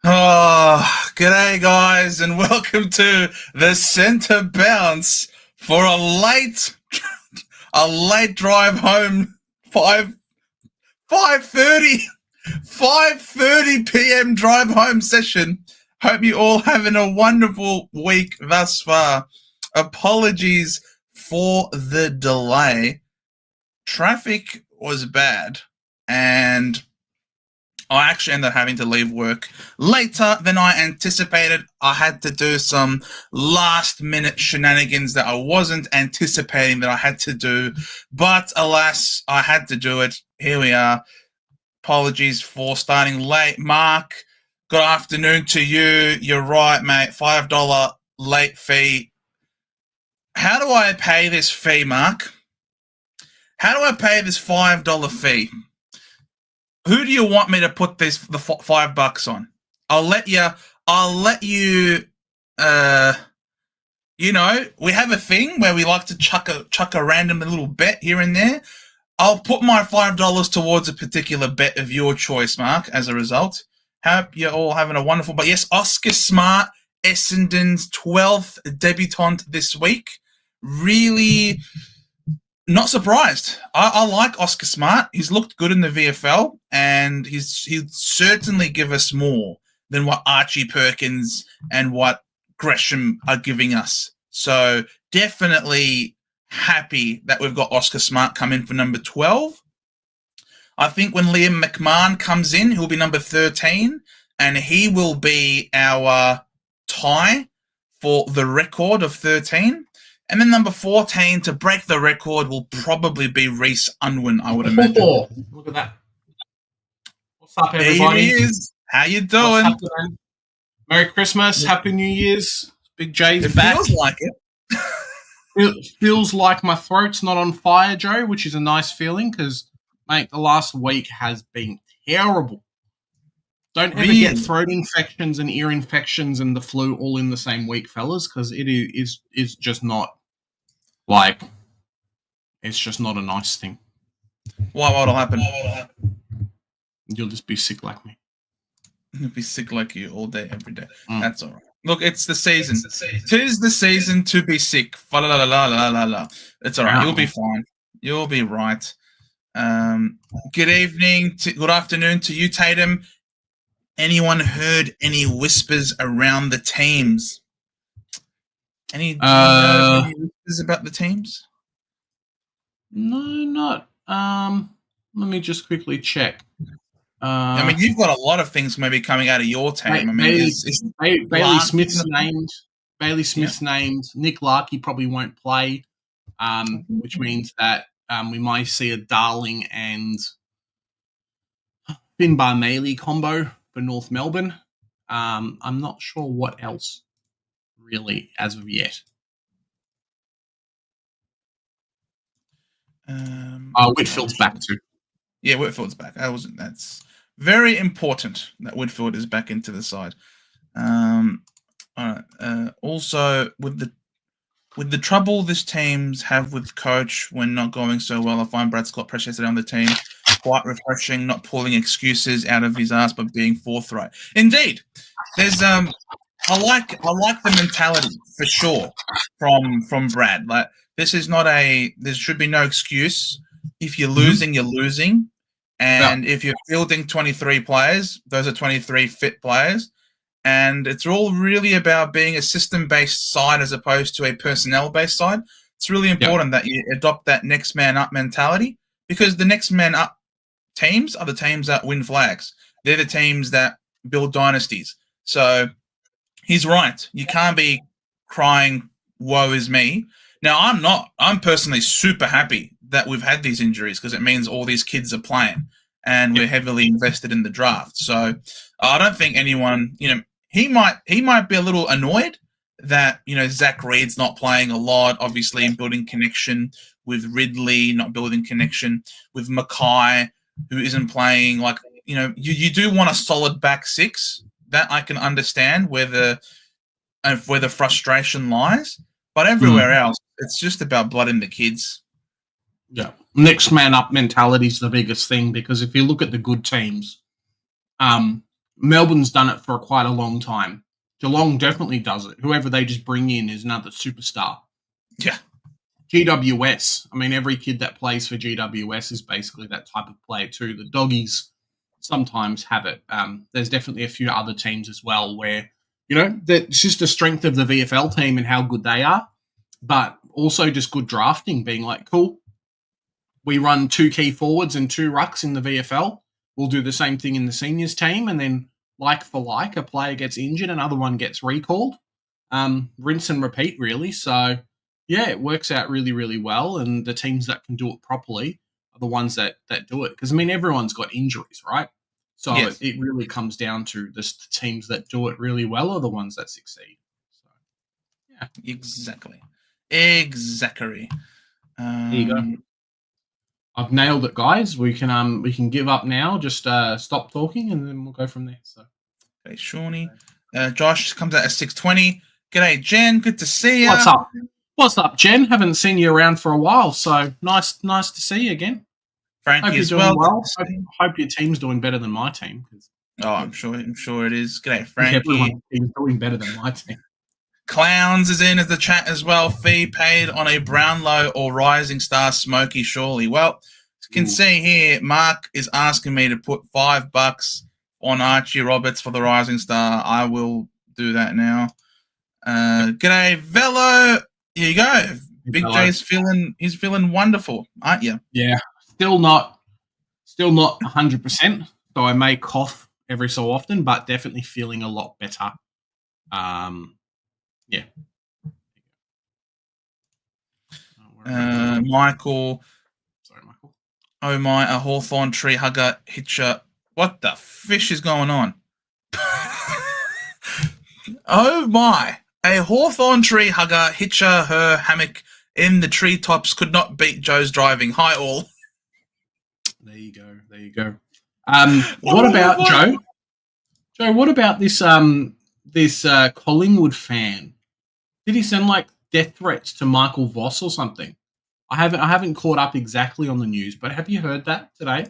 Oh, g'day guys, and welcome to the centre bounce for a late drive home. 5:30 p.m. drive home session. Hope you all having a wonderful week thus far. Apologies for the delay. Traffic was bad, and I actually ended up having to leave work later than I anticipated. I had to do some last-minute shenanigans that I wasn't anticipating that I had to do. But alas, I had to do it. Here we are. Apologies for starting late. Mark, good afternoon to you. You're right, mate. $5 late fee. How do I pay this fee, Mark? How do I pay this $5 fee? Who do you want me to put the $5 on? I'll let you. We have a thing where we like to chuck a random little bet here and there. I'll put my $5 towards a particular bet of your choice, Mark. As a result, hope you're all having a wonderful. But yes, Oscar Smart, Essendon's 12th debutant this week. Really. Not surprised. I like Oscar Smart. He's looked good in the VFL, and he'd certainly give us more than what Archie Perkins and what Gresham are giving us. So definitely happy that we've got Oscar Smart come in for number 12. I think when Liam McMahon comes in, he'll be number 13, and he will be our tie for the record of 13. And then number 14, to break the record, will probably be Reece Unwin, I would imagine. Oh, look at that. What's up, everybody? There he is. How you doing? Merry Christmas. Happy New Year's. Big J's back. Feels like it. It feels like my throat's not on fire, Joe, which is a nice feeling because, mate, the last week has been terrible. Don't ever get throat infections and ear infections and the flu all in the same week, fellas, because it is just not, like, it's just not a nice thing. What'll happen? You'll just be sick like me. You'll be sick like you all day, every day. That's all right. Look, it's the season. Tis the season to be sick. Fa la la la la la la. It's all right. You'll be fine. You'll be right. Good evening. Good afternoon to you, Tatum. Anyone heard any whispers around the teams? Do you know any whispers about the teams? No, not. Let me just quickly check. I mean, you've got a lot of things maybe coming out of your team. Bailey Smith's named. Bailey Smith's named. Nick Larkey probably won't play, which means that we might see a Darling and Finbar Maley combo for North Melbourne. I'm not sure what else really as of yet. Whitfield's back too. Yeah, Whitfield's back. That's very important that Whitfield is back into the side. All right. Also, with the trouble this teams have with coach when not going so well, I find Brad Scott pressure yesterday on the team quite refreshing, not pulling excuses out of his ass, but being forthright. Indeed, there's I like the mentality for sure from Brad. Like, there should be no excuse. If you're losing, you're losing. And if you're fielding 23 players, those are 23 fit players. And it's all really about being a system-based side as opposed to a personnel-based side. It's really important that you adopt that next man up mentality, because the next man up teams are the teams that win flags. They're the teams that build dynasties. So he's right. You can't be crying, woe is me. Now, I'm not. I'm personally super happy that we've had these injuries because it means all these kids are playing and we're heavily invested in the draft. So I don't think anyone, he might be a little annoyed that, Zach Reed's not playing a lot, obviously, and building connection with Ridley, not building connection with Mackay, who isn't playing. Like, you do want a solid back six. That I can understand where the frustration lies. But everywhere else, it's just about blooding the kids. Yeah. Next man up mentality is the biggest thing, because if you look at the good teams, Melbourne's done it for quite a long time. Geelong definitely does it. Whoever they just bring in is another superstar. Yeah. GWS. I mean, every kid that plays for GWS is basically that type of player too. The Doggies sometimes have it. There's definitely a few other teams as well where, that's just the strength of the VFL team and how good they are, but also just good drafting, being like, cool, we run 2 key forwards and 2 rucks in the VFL. We'll do the same thing in the seniors team, and then like for like, a player gets injured, another one gets recalled. Rinse and repeat, really. So, yeah, it works out really, really well, and the teams that can do it properly are the ones that do it. Because, I mean, everyone's got injuries, right? So Yes. it really comes down to the teams that do it really well are the ones that succeed. So, yeah. Exactly. There you go. I've nailed it, guys. We can give up now. Just stop talking, and then we'll go from there. So, okay, Shawnee. Josh comes out at 6:20. G'day, Jen. Good to see you. What's up? What's up, Jen? Haven't seen you around for a while, so nice to see you again. Frankie hope you're as doing well. Hope your team's doing better than my team. Oh, I'm sure it is. G'day, Frankie. Everyone's team's doing better than my team. Clowns is in as the chat as well. Fee paid on a Brownlow or Rising Star Smoky Surely. Well, you can see here, Mark is asking me to put $5 on Archie Roberts for the Rising Star. I will do that now. G'day, Velo. Here you go. Big J's he's feeling wonderful, aren't you? Yeah. Still not 100%. So I may cough every so often, but definitely feeling a lot better. Yeah. Michael. Sorry, Michael. Oh my, a Hawthorn tree hugger hitcher. What the fish is going on? Oh my. A Hawthorn tree hugger hitcher her hammock in the treetops could not beat Joe's driving. Hi all. There you go. What about Joe? Joe, what about this Collingwood fan? Did he send like death threats to Michael Voss or something? I haven't caught up exactly on the news, but have you heard that today?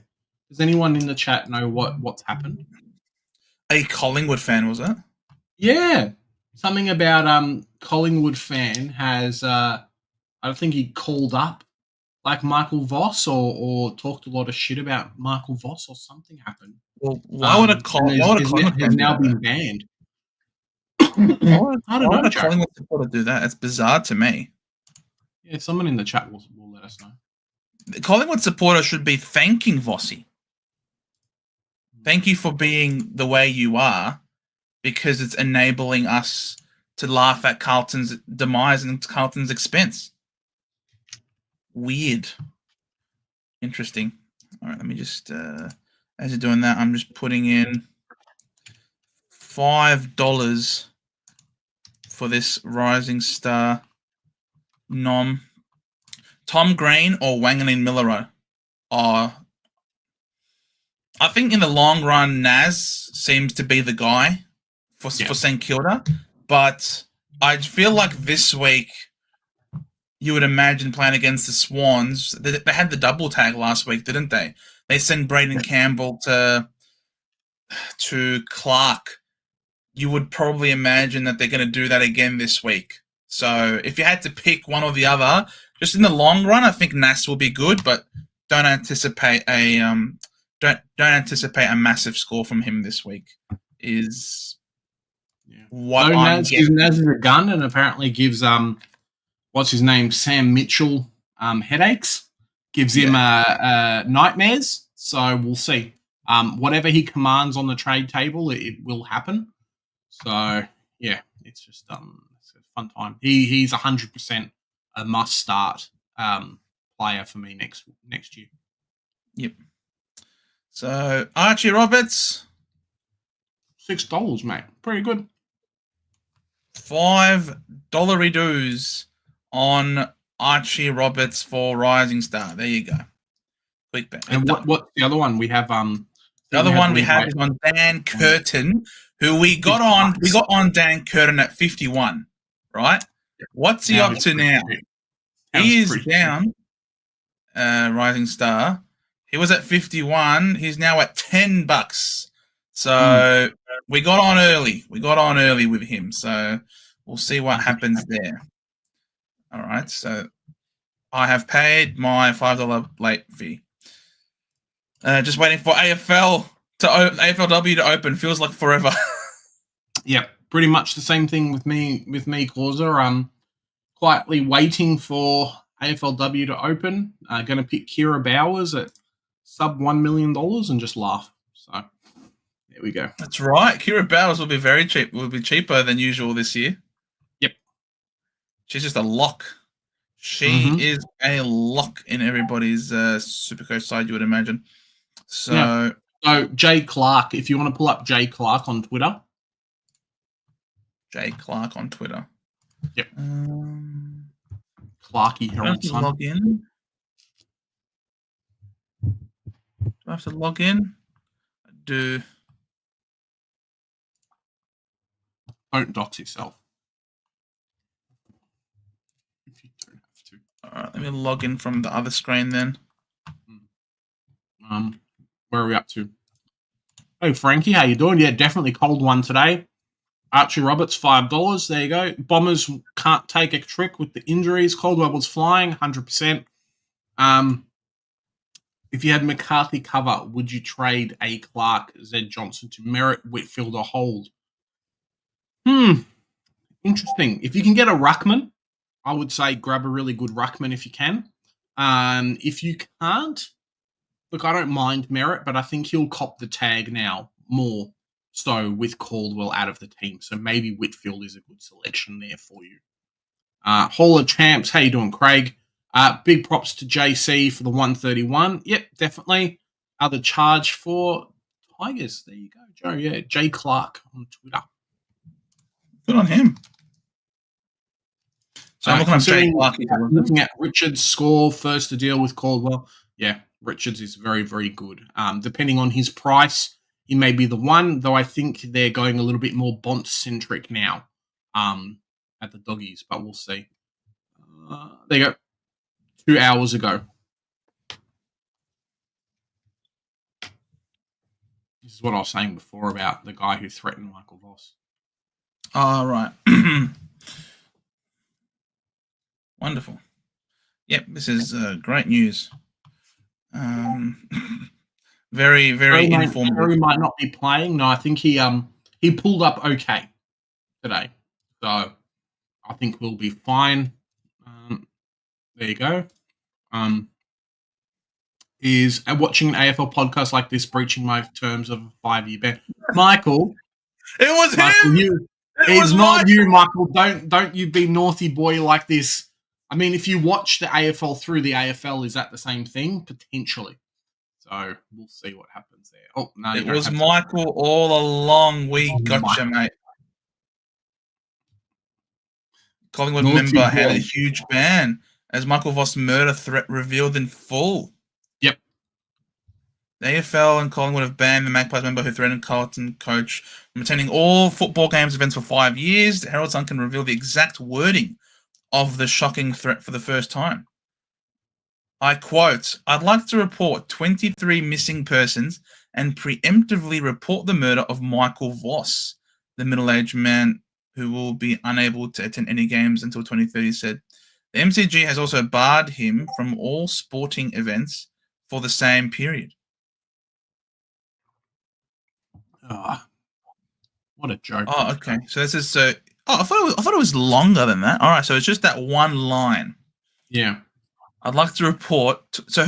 Does anyone in the chat know what's happened? A Collingwood fan, was it? Yeah. Something about Collingwood fan has I think he called up like Michael Voss or talked a lot of shit about Michael Voss or something happened. Well, why would a Collingwood has now been banned? I don't know. Why would a Collingwood supporter do that? It's bizarre to me. Yeah, someone in the chat will let us know. The Collingwood supporter should be thanking Vossy. Thank you for being the way you are, because it's enabling us to laugh at Carlton's demise and Carlton's expense. Weird. Interesting. All right, let me just, as you're doing that, I'm just putting in $5 for this Rising Star nom. Tom Green or Wanganeen Millero are, I think in the long run, Naz seems to be the guy for St Kilda, but I feel like this week you would imagine playing against the Swans. They had the double tag last week, didn't they? They sent Braden Campbell to Clark. You would probably imagine that they're going to do that again this week. So if you had to pick one or the other, just in the long run, I think Nas will be good, but don't anticipate a massive score from him this week. Is what Naz is a gun and apparently gives what's his name, Sam Mitchell, headaches. Gives him nightmares. So we'll see. Whatever he commands on the trade table, it will happen. So yeah, it's just it's a fun time. He's 100% a must start player for me next year. Yep. So Archie Roberts, $6, mate. Pretty good. $5 dues on Archie Roberts for Rising Star. There you go. Quick bet. And what's the other one? We have the other one we have is on Dan Curtin, who we got on. We got on Dan Curtin at 51, right? What's he up to now? He is down. Rising Star. He was at 51. He's now at $10. So we got on early. We got on early with him. So we'll see what happens there. All right. So I have paid my $5 late fee. Just waiting for AFLW to open. Feels like forever. Yep, pretty much the same thing with me, Causer. Quietly waiting for AFLW to open. Going to pick Kira Bowers at sub $1 million and just laugh. So there we go. That's right. Kira Bowers will be very cheap. Will be cheaper than usual this year. Yep. She's just a lock. She is a lock in everybody's SuperCoach side, you would imagine. So, yeah. So Jay Clark, if you want to pull up Jay Clark on Twitter. Jay Clark on Twitter. Yep. Clarky Herald's son. Log in. Do I have to log in? I do. Don't dox yourself. If you don't have to. All right, let me log in from the other screen then. Where are we up to? Oh, Frankie, how you doing? Yeah, definitely cold one today. Archie Roberts, $5. There you go. Bombers can't take a trick with the injuries. Caldwell was flying, 100%. If you had McCarthy cover, would you trade A. Clark, Zed Johnson to Merritt, Whitfield, or hold? Interesting. If you can get a ruckman, I would say grab a really good ruckman if you can. If you can't, look, I don't mind Merritt, but I think he'll cop the tag now more so with Caldwell out of the team. So maybe Whitfield is a good selection there for you. Hall of Champs, how you doing, Craig? Big props to JC for the 131. Yep, definitely. Other charge for Tigers. There you go, Joe. Yeah, Jay Clark on Twitter. Good on him. So I'm looking at Richards' score first to deal with Caldwell. Yeah, Richards is very, very good. Depending on his price, he may be the one, though I think they're going a little bit more Bont-centric now at the Doggies, but we'll see. There you go. 2 hours ago. This is what I was saying before about the guy who threatened Michael Voss. Oh, right. Wonderful. Yep, this is great news. Very, very informative. Terry might not be playing. No, I think he pulled up okay today. So I think we'll be fine. There you go. Is watching an AFL podcast like this breaching my terms of a 5-year ban? Michael. It was him! It's not you, Michael. Don't you be naughty boy like this. I mean, if you watch the AFL through the AFL, is that the same thing? Potentially. So we'll see what happens there. Oh, no. It was Michael all along. We gotcha, mate. Collingwood member had a huge ban as Michael Voss murder threat revealed in full. Yep. The AFL and Collingwood have banned the Magpies member who threatened Carlton coach from attending all football games events for 5 years. The Herald Sun can reveal the exact wording of the shocking threat for the first time. I quote, "I'd like to report 23 missing persons and preemptively report the murder of Michael Voss," the middle-aged man who will be unable to attend any games until 2030 said. The MCG has also barred him from all sporting events for the same period. What a joke. Oh, okay. So this is so. Oh, I thought it was longer than that. All right, so it's just that one line. Yeah. I'd like to report. So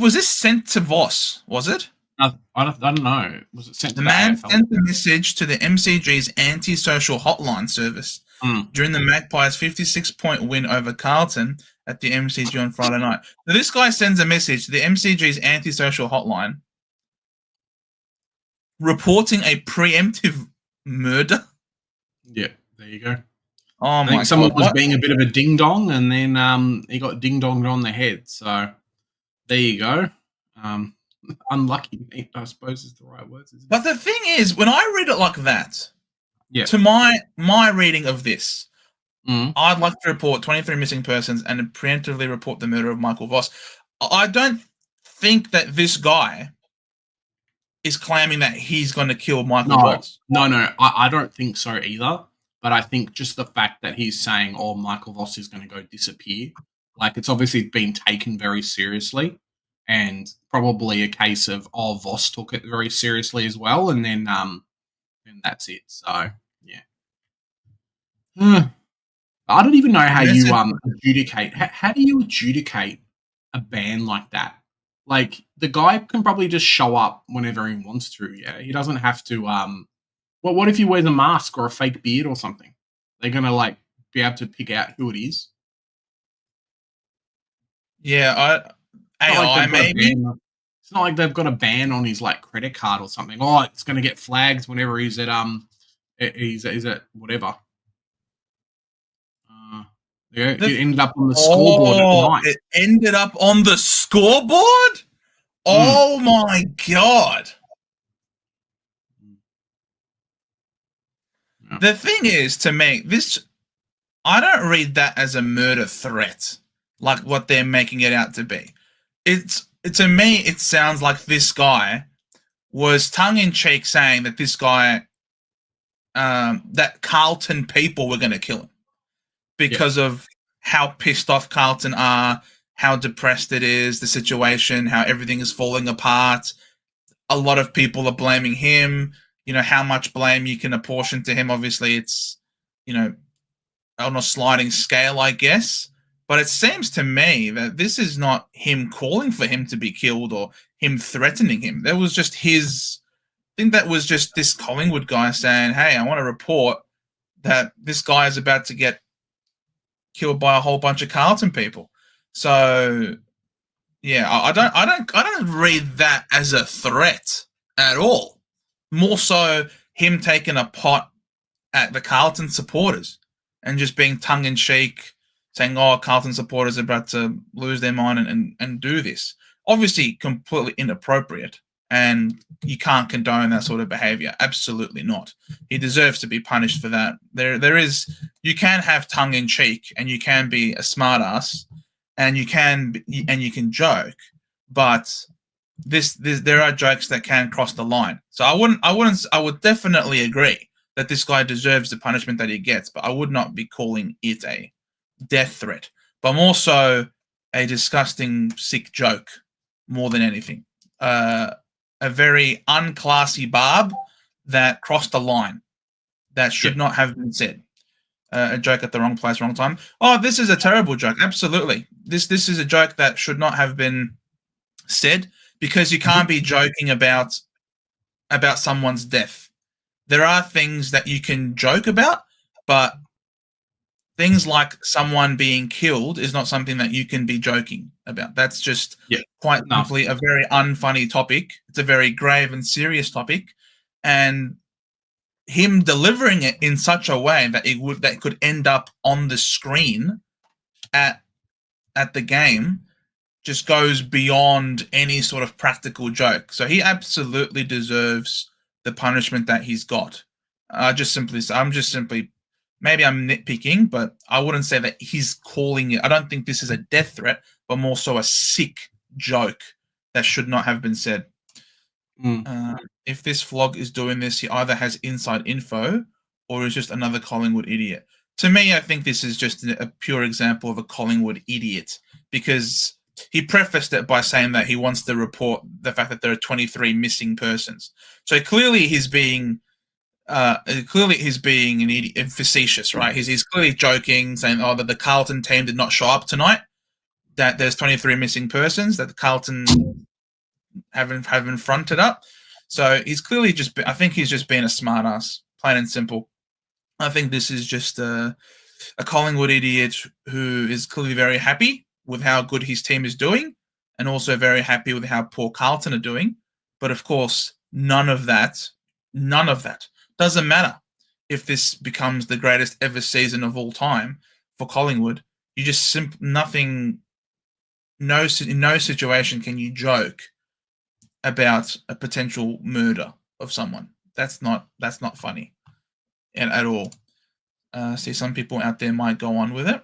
was this sent to Voss? Was it? I don't know. Was it sent to the man sent the message to the MCG's anti-social hotline service during the Magpies' 56-point win over Carlton at the MCG on Friday night. So this guy sends a message to the MCG's anti-social hotline reporting a preemptive murder. Yeah, there you go. Oh, I think someone was being a bit of a ding-dong, and then he got ding-donged on the head. So there you go. Unlucky, I suppose, is the right words. Isn't it? But the thing is, when I read it like that, yeah. to my reading of this, I'd like to report 23 missing persons and preemptively report the murder of Michael Voss. I don't think that this guy is claiming that he's going to kill Michael No, Voss. no. I don't think so either. But I think just the fact that he's saying, "Oh, Michael Voss is going to go disappear," like it's obviously been taken very seriously, and probably a case of Voss took it very seriously as well, and then that's it. So yeah. I don't even know how you adjudicate. How do you adjudicate a ban like that? Like the guy can probably just show up whenever he wants to. Yeah, he doesn't have to. Well, what if he wears a mask or a fake beard or something? They're gonna like be able to pick out who it is. Yeah, AI maybe. It's not like they've got a ban on his like credit card or something. Oh, it's gonna get flags whenever he's at he's at whatever. Yeah, it ended up on the scoreboard at night. It ended up on the scoreboard? Oh my God. Yeah. The thing is, to me, I don't read that as a murder threat, like what they're making it out to be. To me, it sounds like this guy was tongue-in-cheek saying that this guy, that Carlton people were going to kill him because of how pissed off Carlton are, how depressed it is, the situation, how everything is falling apart. A lot of people are blaming him. You know, how much blame you can apportion to him. Obviously, it's, you know, on a sliding scale, I guess. But it seems to me that this is not him calling for him to be killed or him threatening him. That was just I think that was just this Collingwood guy saying, hey, I want to report that this guy is about to get killed by a whole bunch of Carlton people. So yeah, I don't read that as a threat at all. More so him taking a pot at the Carlton supporters and just being tongue-in-cheek, saying, oh, Carlton supporters are about to lose their mind and do this. Obviously completely inappropriate, and you can't condone that sort of behavior. Absolutely not. He deserves to be punished for that. You can have tongue-in-cheek and you can be a smartass and you can joke, but there are jokes that can cross the line. So I would definitely agree that this guy deserves the punishment that he gets, but I would not be calling it a death threat, but more so a disgusting, sick joke more than anything. A very unclassy barb that crossed the line that should not have been said. A joke at the wrong place, wrong time. Oh, this is a terrible joke. Absolutely. This is a joke that should not have been said, because you can't be joking about someone's death. There are things that you can joke about, but things like someone being killed is not something that you can be joking about. That's just quite simply a very unfunny topic. It's a very grave and serious topic, and him delivering it in such a way that could end up on the screen at the game just goes beyond any sort of practical joke. So he absolutely deserves the punishment that he's got. I'm just simply maybe I'm nitpicking, but I wouldn't say that he's calling it. I don't think this is a death threat, but more so a sick joke that should not have been said. If this vlog is doing this, he either has inside info or is just another Collingwood idiot. To me, I think this is just a pure example of a Collingwood idiot, because he prefaced it by saying that he wants to report the fact that there are 23 missing persons. So clearly he's being an idiot, facetious, right? He's clearly joking, saying, oh, that the Carlton team did not show up tonight, that there's 23 missing persons, that the Carlton haven't fronted up. So he's clearly I think he's just being a smartass, plain and simple. I think this is just a Collingwood idiot who is clearly very happy with how good his team is doing, and also very happy with how poor Carlton are doing. But of course, none of that doesn't matter if this becomes the greatest ever season of all time for Collingwood. You just in no situation can you joke about a potential murder of someone. That's not funny at all. See, some people out there might go on with it.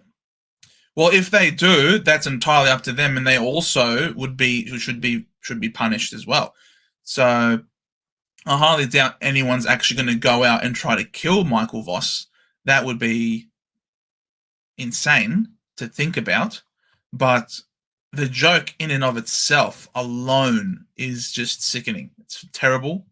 Well, if they do, that's entirely up to them, and they also should be punished as well. So I highly doubt anyone's actually going to go out and try to kill Michael Voss. That would be insane to think about. But the joke in and of itself alone is just sickening. It's terrible.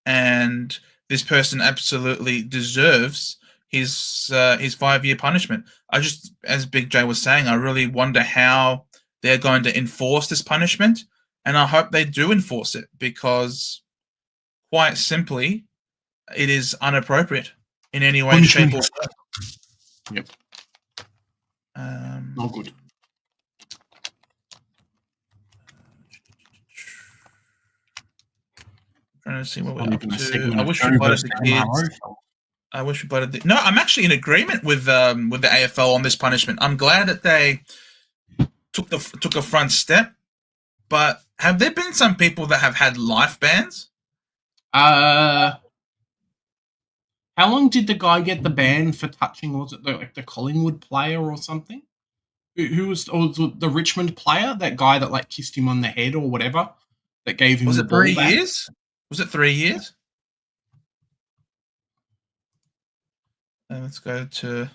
And this person absolutely deserves his 5-year punishment. I just, as Big J was saying, I really wonder how they're going to enforce this punishment, and I hope they do enforce it, because quite simply, it is inappropriate in any way, shape, or form. Yep. Not good. Trying to see what we're up to. I wish we butted the kids. I wish we butted the. No, I'm actually in agreement with the AFL on this punishment. I'm glad that they took a front step. But have there been some people that have had life bans? How long did the guy get the ban for touching? Was it the Collingwood player or something? Who was the Richmond player? That guy that like kissed him on the head or whatever that gave him the ball back? 3 years? Was it 3 years? Let's go to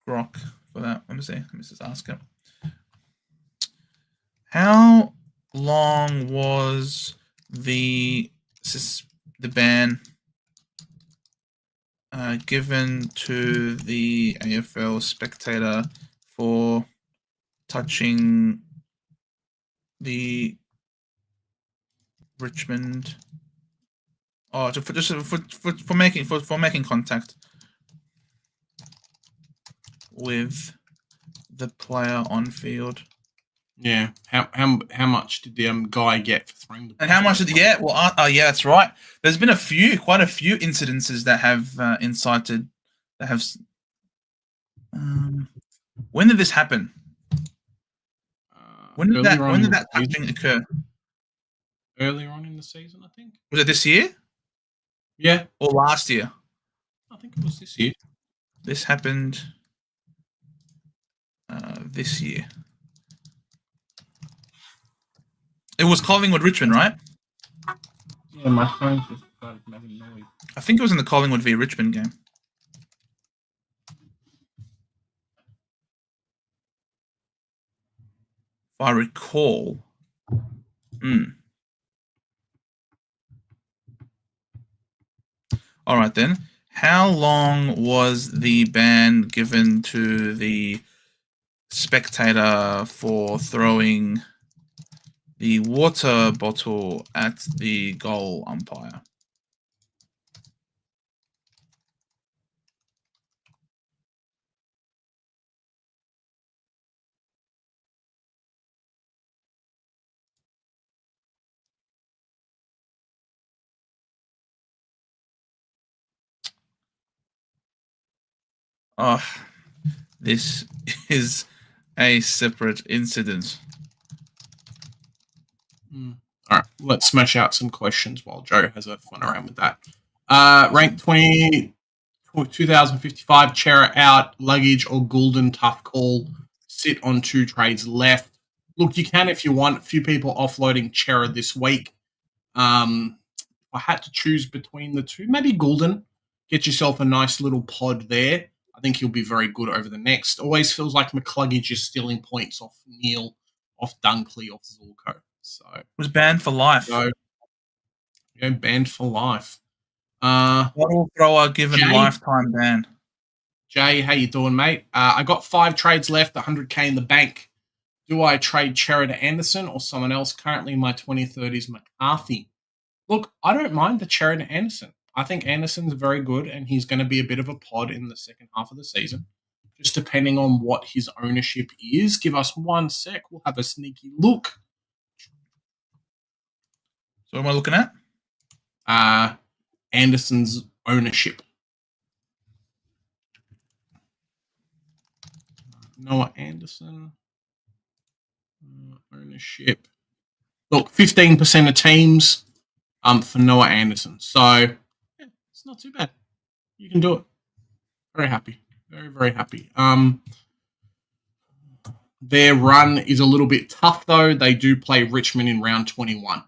Grok for that. Let me see. Let me just ask him. How long was the ban given to the AFL spectator for touching the Richmond? Oh, for making contact with the player on field. Yeah. How much did the guy get for throwing the ball? And how much did yeah? Well, yeah, that's right. There's been quite a few incidences that have incited, that have. When did this happen? When did that touching occur? Earlier on in the season, I think. Was it this year? Yeah. Or last year? I think it was this year. This happened this year. It was Collingwood Richmond, right? Yeah, my phone just started making noise. I think it was in the Collingwood v Richmond game. If I recall. All right, then. How long was the ban given to the spectator for throwing the water bottle at the goal umpire? Oh, this is a separate incident. All right, let's smash out some questions while Joe has a fun around with that. Rank 2055, Chera out, luggage or Goulden, tough call. Sit on 2 trades left. Look, you can if you want. A few people offloading Chera this week. If I had to choose between the two, maybe Goulden. Get yourself a nice little pod there. I think he'll be very good over the next. Always feels like McCluggage is stealing points off Neil, off Dunkley, off Zorko. So was banned for life. So, banned for life. Bottle thrower given lifetime ban. Jay, how you doing, mate? I got 5 trades left, 100k in the bank. Do I trade Chera to Anderson or someone else? Currently, my 2030s McCarthy. Look, I don't mind the Chera to Anderson. I think Anderson's very good, and he's going to be a bit of a pod in the second half of the season. Just depending on what his ownership is. Give us 1 sec. We'll have a sneaky look. So what am I looking at? Anderson's ownership. Noah Anderson. Ownership. Look, 15% of teams for Noah Anderson. So, yeah, it's not too bad. You can do it. Very happy. Very, very happy. Their run is a little bit tough, though. They do play Richmond in round 21.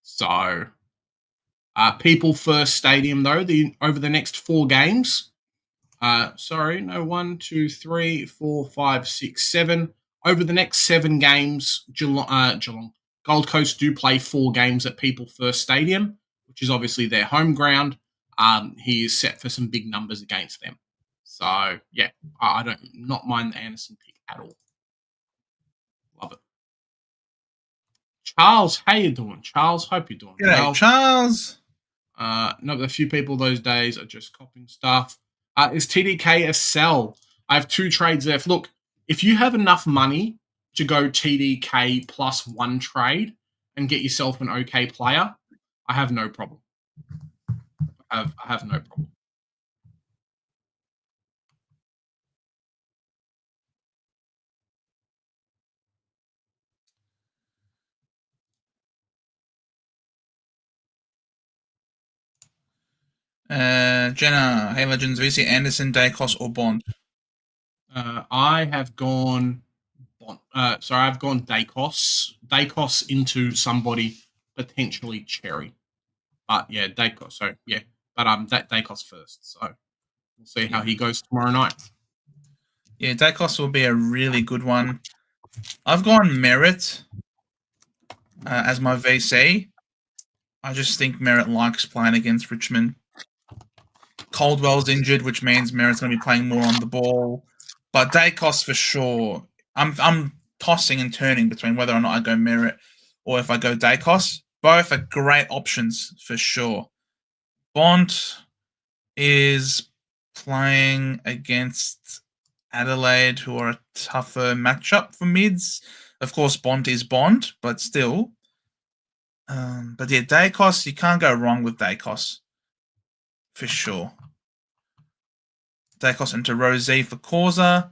So, People First Stadium, though, over the next 4 games. 1, 2, 3, 4, 5, 6, 7. Over the next 7 games, Geelong. Gold Coast do play 4 games at People First Stadium, which is obviously their home ground. He is set for some big numbers against them. So, yeah, I don't not mind the Anderson pick at all. Love it. Charles, how you doing? Charles, hope you're doing well. Charles. No, a few people those days are just copying stuff. Is TDK a sell? I have 2 trades left. Look, if you have enough money to go TDK plus 1 trade and get yourself an okay player, I have no problem. I have no problem. Jenna, hey Legends, VC Anderson, Dacos, or Bond? I have gone Bond. I've gone Dacos. Dacos into somebody potentially Cherry. But yeah, Dacos. So yeah, but Dacos first. So we'll see how he goes tomorrow night. Yeah, Dacos will be a really good one. I've gone Merritt as my VC. I just think Merritt likes playing against Richmond. Caldwell's injured, which means Merritt's going to be playing more on the ball. But Dacos for sure. I'm tossing and turning between whether or not I go Merritt or if I go Dacos. Both are great options for sure. Bond is playing against Adelaide, who are a tougher matchup for mids. Of course, Bond is Bond, but still. But yeah, Dacos, you can't go wrong with Dacos. For sure. Dacos into Rosie for Causa.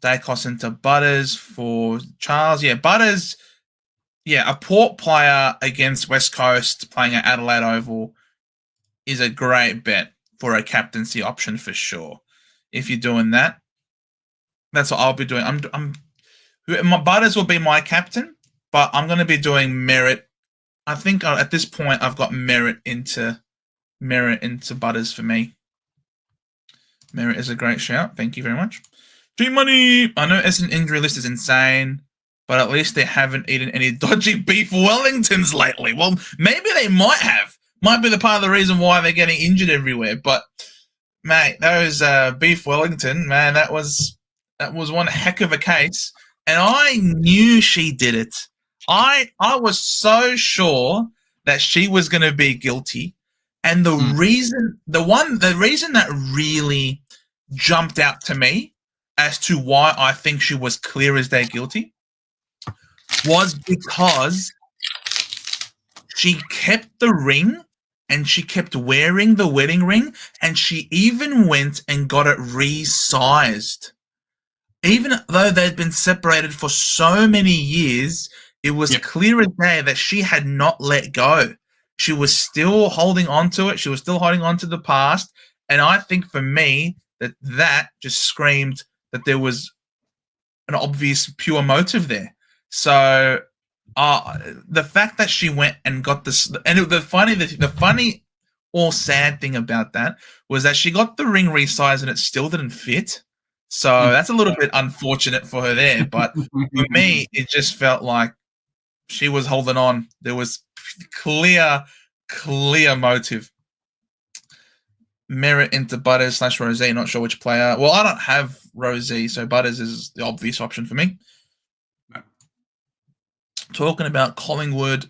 Dacos into Butters for Charles. Yeah, Butters, a Port player against West Coast playing at Adelaide Oval is a great bet for a captaincy option for sure. If you're doing that, that's what I'll be doing. My Butters will be my captain, but I'm going to be doing Merritt. I think at this point I've got Merritt into Butters for me. Merritt is a great shout. Thank you very much. G-Money! I know Essendon injury list is insane, but at least they haven't eaten any dodgy beef Wellingtons lately. Well, maybe they might have. Might be the part of the reason why they're getting injured everywhere. But, mate, those beef Wellington, man, that was one heck of a case. And I knew she did it. I was so sure that she was going to be guilty. And the reason that really jumped out to me as to why I think she was clear as day guilty was because she kept the ring and she kept wearing the wedding ring, and she even went and got it resized. Even though they'd been separated for so many years, it was clear as day that she had not let go. She was still holding on to it. She was still holding on to the past. And I think for me, that just screamed that there was an obvious pure motive there. So the fact that she went and got this, and the funny or sad thing about that was that she got the ring resized and it still didn't fit. So that's a little bit unfortunate for her there. But for me, it just felt like she was holding on. There was clear motive. Merritt into Butters / Rosie. Not sure which player. Well, I don't have Rosie, so Butters is the obvious option for me. No. Talking about Collingwood,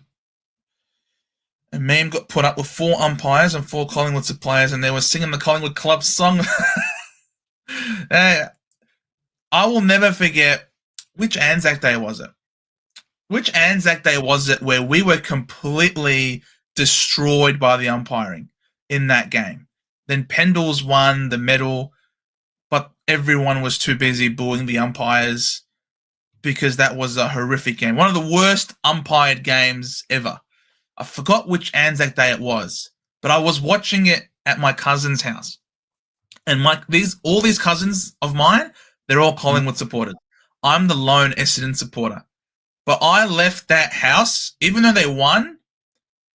a meme got put up with 4 umpires and 4 Collingwood players, and they were singing the Collingwood Club song. I will never forget which Anzac Day was it. Which Anzac Day was it where we were completely destroyed by the umpiring in that game? Then Pendles won the medal, but everyone was too busy booing the umpires because that was a horrific game. One of the worst umpired games ever. I forgot which Anzac Day it was, but I was watching it at my cousin's house. And all these cousins of mine, they're all Collingwood supporters. I'm the lone Essendon supporter. But I left that house, even though they won,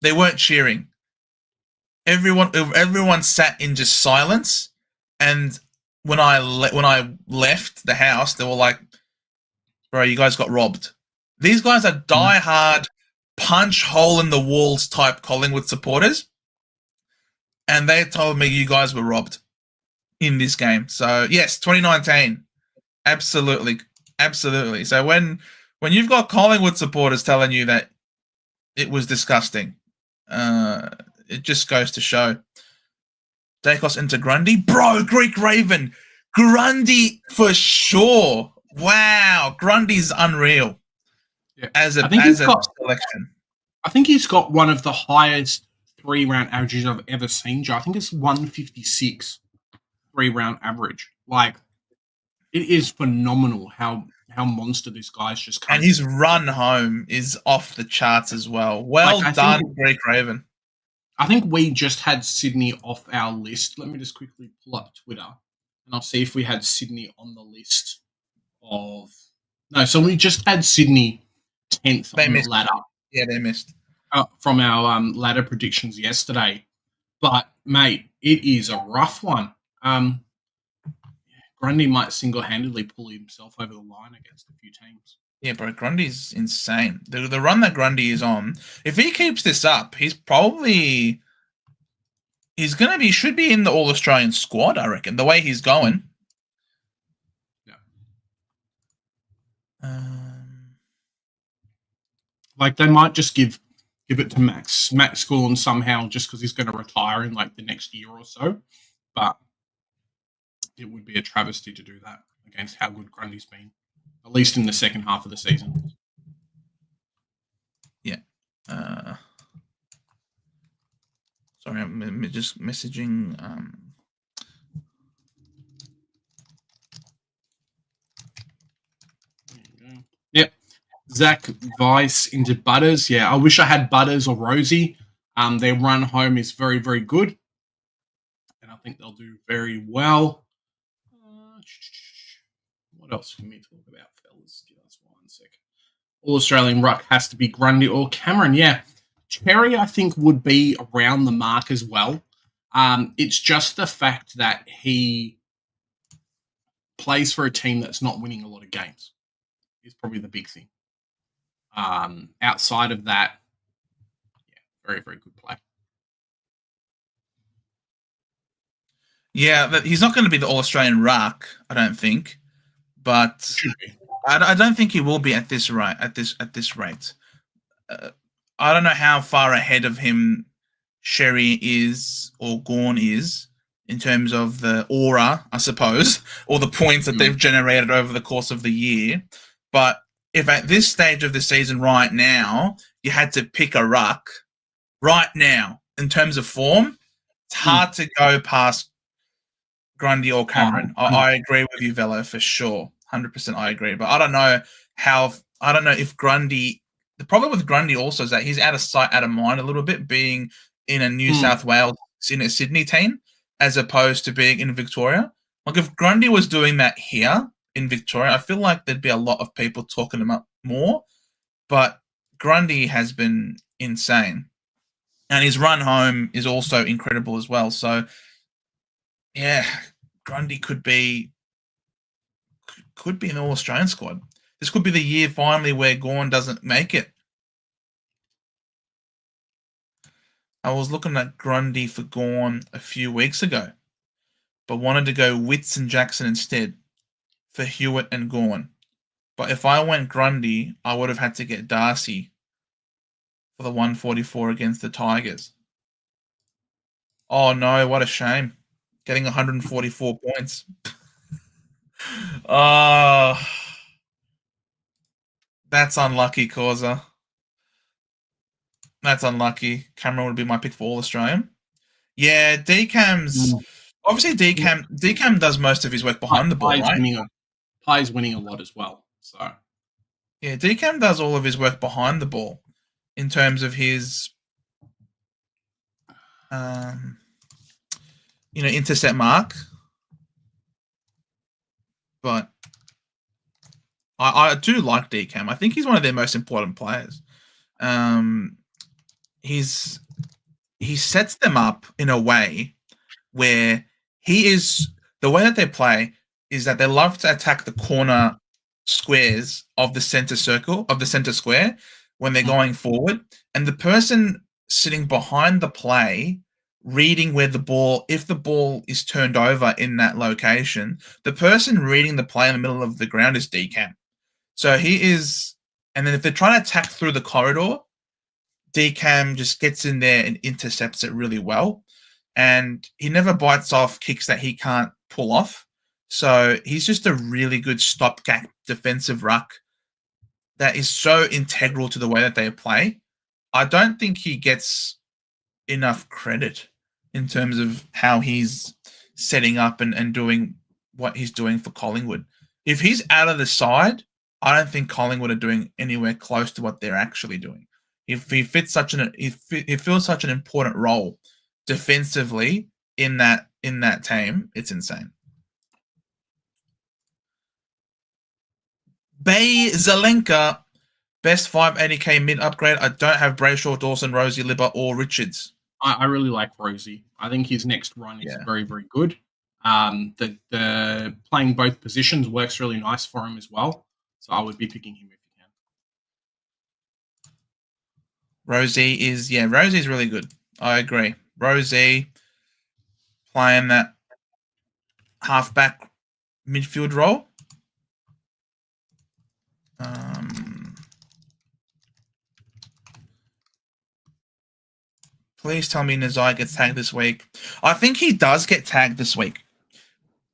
they weren't cheering. everyone sat in just silence, and when I left the house, they were like, "Bro, you guys got robbed." These guys are diehard, punch hole in the walls type Collingwood supporters, and they told me you guys were robbed in this game. So yes, 2019, absolutely. So when you've got Collingwood supporters telling you that it was disgusting, it just goes to show. Dacos into Grundy, bro. Greek Raven, Grundy for sure. Wow, Grundy's unreal. Yeah. As a selection. I think he's got one of the highest 3-round averages I've ever seen, Joe. I think it's 156 3-round average. Like, it is phenomenal how monster this guy's just come. And his run home is off the charts as well. Well done, Greek Raven. I think we just had Sydney off our list. Let me just quickly pull up Twitter, and I'll see if we had Sydney on the list of... No, so we just had Sydney 10th on the ladder. Yeah, they missed. From our ladder predictions yesterday. But, mate, it is a rough one. Grundy might single-handedly pull himself over the line against a few teams. Yeah, bro, Grundy's insane. The run that Grundy is on, if he keeps this up, should be in the All-Australian squad, I reckon, the way he's going. Yeah. Like, they might just give it to Max Gorn somehow just because he's going to retire in, like, the next year or so. But it would be a travesty to do that against how good Grundy's been, at least in the second half of the season. Yeah. Sorry, I'm just messaging. Yep. Zach Weiss into Butters. Yeah, I wish I had Butters or Rosie. Their run home is very, very good. And I think they'll do very well. What else can we talk about, fellas? Give us 1 second. All-Australian ruck has to be Grundy or Cameron. Yeah. Cherry, I think, would be around the mark as well. It's just the fact that he plays for a team that's not winning a lot of games is probably the big thing. Outside of that, yeah, very, very good play. Yeah, he's not going to be the All-Australian ruck, I don't think. But I don't think he will be at this rate. I don't know how far ahead of him Sherry is or Gawn is in terms of the aura, I suppose, or the points that they've generated over the course of the year. But if at this stage of the season right now, you had to pick a ruck right now in terms of form, it's hard to go past Grundy or Cameron. I agree with you, Velo, for sure. 100% I agree. But I don't know if Grundy... The problem with Grundy also is that he's out of sight, out of mind a little bit, being in a New South Wales, in a Sydney team, as opposed to being in Victoria. Like, if Grundy was doing that here in Victoria, I feel like there'd be a lot of people talking him up more. But Grundy has been insane. And his run home is also incredible as well. So, yeah, Grundy could be an All-Australian squad. This could be the year finally where Gawn doesn't make it. I was looking at Grundy for Gawn a few weeks ago, but wanted to go Witts and Jackson instead for Hewitt and Gawn. But if I went Grundy, I would have had to get Darcy for the 144 against the Tigers. Oh no, what a shame. Getting 144 points. That's unlucky, Causa. That's unlucky. Cameron would be my pick for All-Australian. Yeah, DCam's... Obviously, DCam does most of his work behind the ball, right? Pye's winning a lot as well. So, yeah, DCam does all of his work behind the ball in terms of his, intercept mark. But I do like DCam. I think he's one of their most important players. He's he sets them up in a way where the way that they play is that they love to attack the corner squares of the center circle, of the center square when they're going forward. And the person sitting behind the play, reading where if the ball is turned over in that location, the person reading the play in the middle of the ground is DCAM. So and then if they're trying to attack through the corridor, DCAM just gets in there and intercepts it really well. And he never bites off kicks that he can't pull off. So he's just a really good stopgap defensive ruck that is so integral to the way that they play. I don't think he gets enough credit in terms of how he's setting up and doing what he's doing for Collingwood. If he's out of the side, I don't think Collingwood are doing anywhere close to what they're actually doing. If he fills such an important role defensively in that team, it's insane. Bay Zelenka, best 580k mid upgrade. I don't have Brayshaw, Dawson, Rosie, Libba, or Richards. I really like Rosie. I think his next run is very, very good. The playing both positions works really nice for him as well. So I would be picking him if you can. Rosie's really good. I agree. Rosie playing that halfback midfield role. Please tell me Nazai gets tagged this week. I think he does get tagged this week.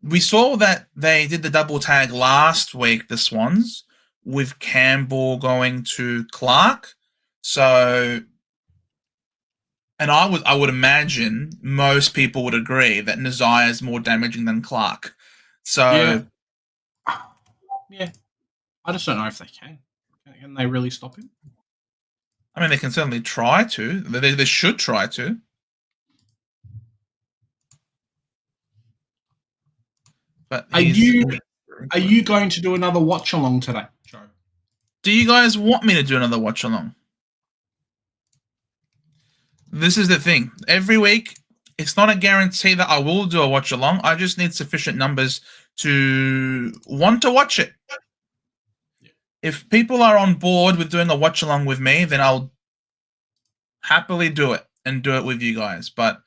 We saw that they did the double tag last week, the Swans, with Campbell going to Clark. So, and I would imagine most people would agree that Nazai is more damaging than Clark. So, yeah. I just don't know if they can. Can they really stop him? I mean, they can certainly try to. They should try to. But are you going to do another watch along today, Joe? Do you guys want me to do another watch along? This is the thing. Every week, it's not a guarantee that I will do a watch along. I just need sufficient numbers to want to watch it. If people are on board with doing a watch along with me, then I'll happily do it and do it with you guys. But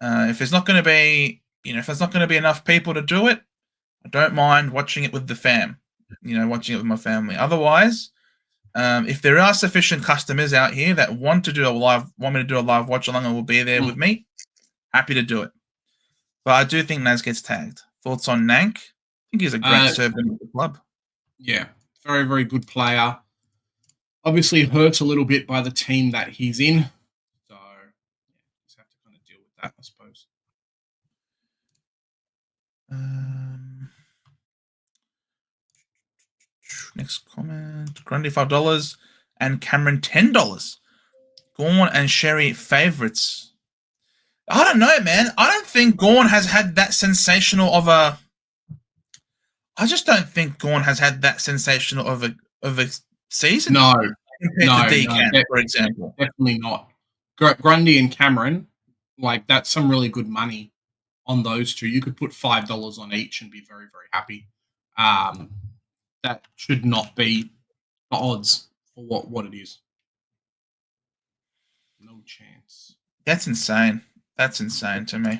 if it's not going to be, if there's not going to be enough people to do it, I don't mind watching it with the fam. Watching it with my family. Otherwise, if there are sufficient customers out here that want me to do a live watch along and will be there with me, happy to do it. But I do think Naz gets tagged. Thoughts on Nank? I think he's a great servant of the club. Yeah. Very, very good player. Obviously hurt a little bit by the team that he's in. So, just have to kind of deal with that, I suppose. Next comment. Grundy $5 and Cameron $10. Gorn and Sherry favorites. I don't know, man. I don't think Gorn has had that sensational of a... I just don't think Gorn has had that sensational of a season. No, compared to DCAM, for example. Definitely not. Grundy and Cameron, that's some really good money on those two. You could put $5 on each and be very, very happy. That should not be the odds for what it is. No chance. That's insane. That's insane to me.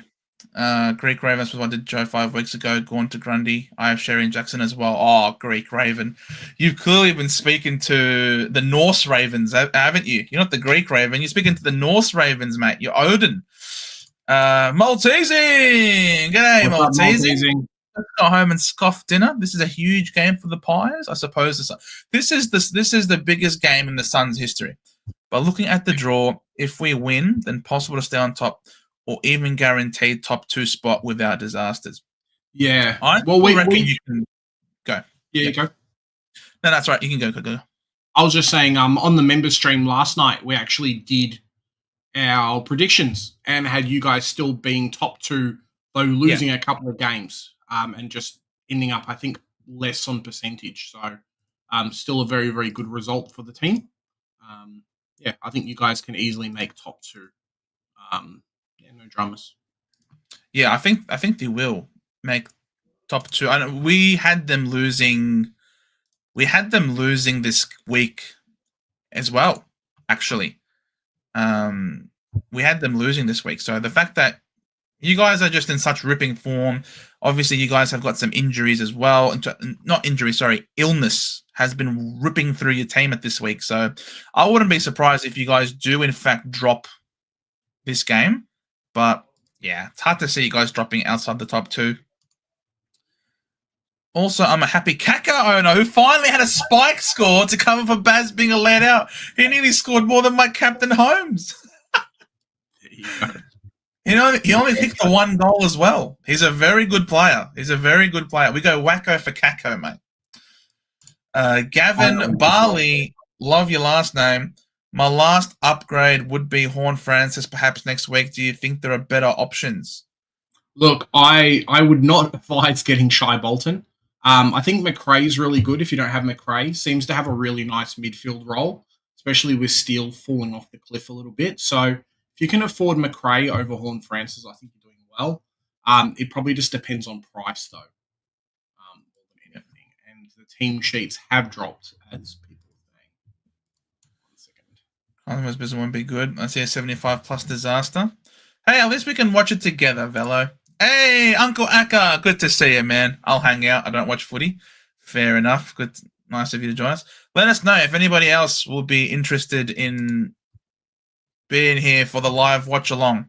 Greek Raven was what I did Joe 5 weeks ago. Gone to Grundy. I have Sherry and Jackson as well. Oh, Greek Raven. You've clearly been speaking to the Norse Ravens, haven't you? You're not the Greek Raven. You're speaking to the Norse Ravens, mate. You're Odin. Maltesing! G'day, Maltesing. Let's go home and scoff dinner. This is a huge game for the Pies. I suppose this is the biggest game in the Suns' history. But looking at the draw, if we win, then possible to stay on top or even guaranteed top 2 spot without disasters. Yeah. I reckon you can go. Yeah, you go. No, that's right. You can go. I was just saying, on the member stream last night, we actually did our predictions and had you guys still being top 2, though losing a couple of games, and just ending up, I think, less on percentage. So, still a very, very good result for the team. I think you guys can easily make top 2 No dramas. Yeah, I think they will make top two. I know we had them losing. We had them losing this week as well. Actually, we had them losing this week. So the fact that you guys are just in such ripping form. Obviously, you guys have got some injuries as well. Not injuries, sorry. Illness has been ripping through your team at this week. So I wouldn't be surprised if you guys do, in fact, drop this game. But yeah, it's hard to see you guys dropping outside the top two. Also, I'm a happy Kaka owner who finally had a spike score to cover for Baz being allowed out. He nearly scored more than my captain Holmes. He only kicked the one goal as well. He's a very good player. We go wacko for Kako, mate. Gavin Barley, love your last name. My last upgrade would be Horn Francis perhaps next week. Do you think there are better options? Look, I would not advise getting Shy Bolton. I think McRae's really good if you don't have McRae. Seems to have a really nice midfield role, especially with Steele falling off the cliff a little bit. So if you can afford McRae over Horn Francis, I think you're doing well. It probably just depends on price, though. And the team sheets have dropped, as people are saying. 1 second. Otherwise, business won't be good. I see a 75 plus disaster. Hey, at least we can watch it together, Velo. Hey, Uncle Akka, good to see you, man. I'll hang out. I don't watch footy. Fair enough. Good, nice of you to join us. Let us know if anybody else will be interested in being here for the live watch along.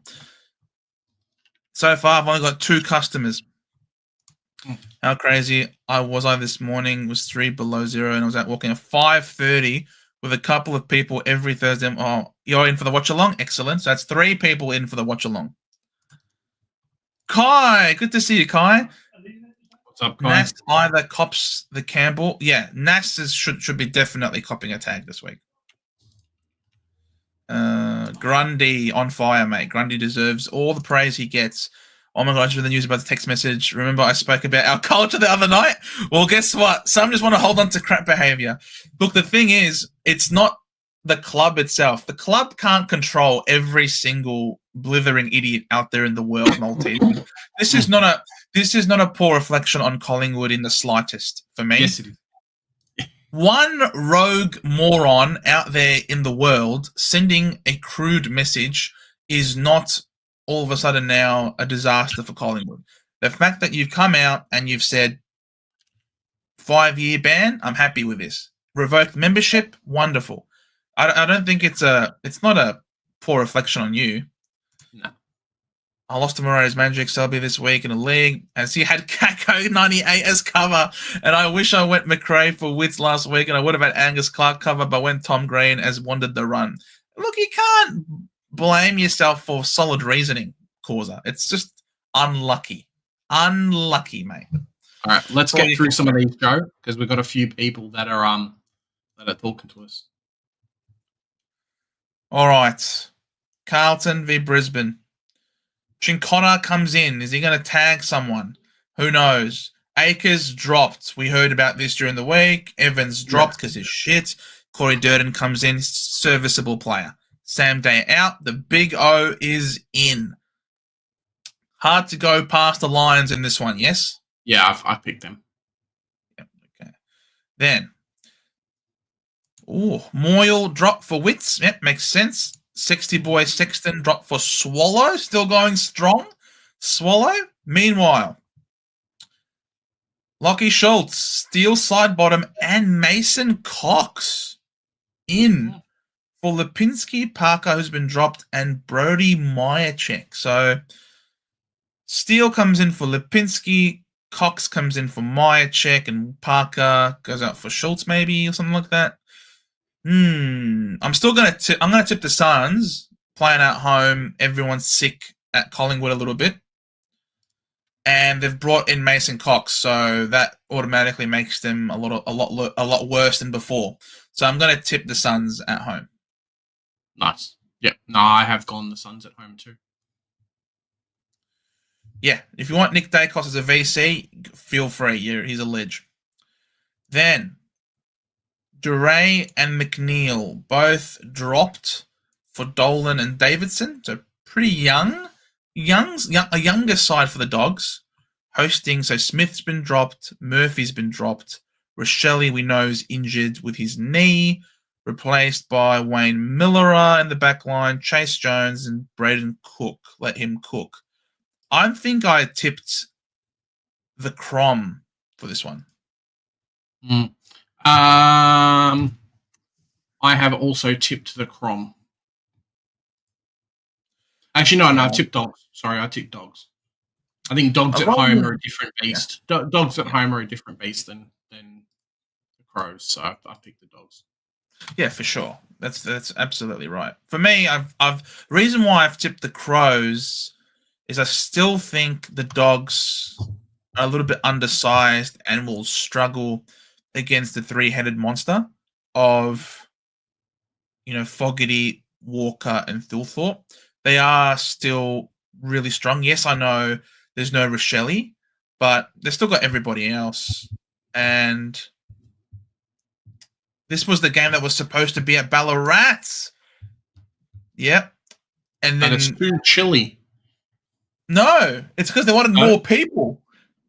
So far, I've only got 2 customers. How crazy was I this morning? It was 3 below 0, and I was out walking at 5:30 with a couple of people every Thursday. Oh, you're in for the watch along? Excellent. So that's 3 people in for the watch along. Kai, good to see you, Kai. What's up, Kai? Nas either cops the Campbell. Yeah, Nas should be definitely copping a tag this week. Grundy on fire, mate. Grundy deserves all the praise he gets. Oh my gosh, with the news about the text message. Remember I spoke about our culture the other night? Well, guess what? Some just want to hold on to crap behavior. Look, the thing is, it's not the club itself. The club can't control every single blithering idiot out there in the world, Maltese. This is not a poor reflection on Collingwood in the slightest for me. Yes, it is. One rogue moron out there in the world sending a crude message is not all of a sudden now a disaster for Collingwood. The fact that you've come out and you've said 5-year ban, I'm happy with this. Revoked membership, wonderful. I don't think it's not a poor reflection on you. No. I lost to Morato's Magic Selby this week in a league, as he had Kako 98 as cover, and I wish I went McRae for Wits last week, and I would have had Angus Clark cover, but went Tom Green as wanted the run. Look, you can't blame yourself for solid reasoning, Causa. It's just unlucky. Unlucky, mate. All right, let's get through some of these, Joe, because we've got a few people that are talking to us. All right. Carlton v Brisbane. Chincona comes in. Is he going to tag someone? Who knows? Akers dropped. We heard about this during the week. Evans dropped because he's shit. Corey Durden comes in. Serviceable player. Sam Day out. The big O is in. Hard to go past the Lions in this one, yes? Yeah, I've picked them. Yep, okay. Then, Moyle drop for Wits. Yep, makes sense. 60 boy Sexton drop for Swallow. Still going strong. Swallow. Meanwhile, Lockie Schultz, Steele side bottom, and Mason Cox in for Lipinski, Parker, who's been dropped, and Brody Myercheck. So Steele comes in for Lipinski, Cox comes in for Myercheck, and Parker goes out for Schultz, maybe, or something like that. I'm still gonna tip the Suns playing at home. Everyone's sick at Collingwood a little bit, and they've brought in Mason Cox, so that automatically makes them a lot worse than before. So I'm gonna tip the Suns at home. Nice. Yeah. No, I have gone the Suns at home too. Yeah, if you want Nick Dacos as a VC, feel free. He's a ledge. Then Duray and McNeil both dropped for Dolan and Davidson. So pretty young, a younger side for the Dogs. Hosting, so Smith's been dropped, Murphy's been dropped, Rochelle we know is injured with his knee, replaced by Wayne Miller in the back line, Chase Jones and Braden Cook. Let him cook. I think I tipped the Crom for this one. I have also tipped the Crom. Actually, no, I tipped Dogs. Sorry, I tipped Dogs. I think Dogs at home are a different beast. Yeah. Dogs at home are a different beast than the Crows, so I picked the Dogs. Yeah, for sure. That's absolutely right. For me, I've reason why I've tipped the Crows is I still think the Dogs are a little bit undersized and will struggle against the three-headed monster of, Fogarty, Walker, and Thilthorpe. They are still really strong. Yes, I know there's no Rochelle, but they've still got everybody else. And this was the game that was supposed to be at Ballarat. Yep. And then it's too chilly. No, it's because they wanted more people.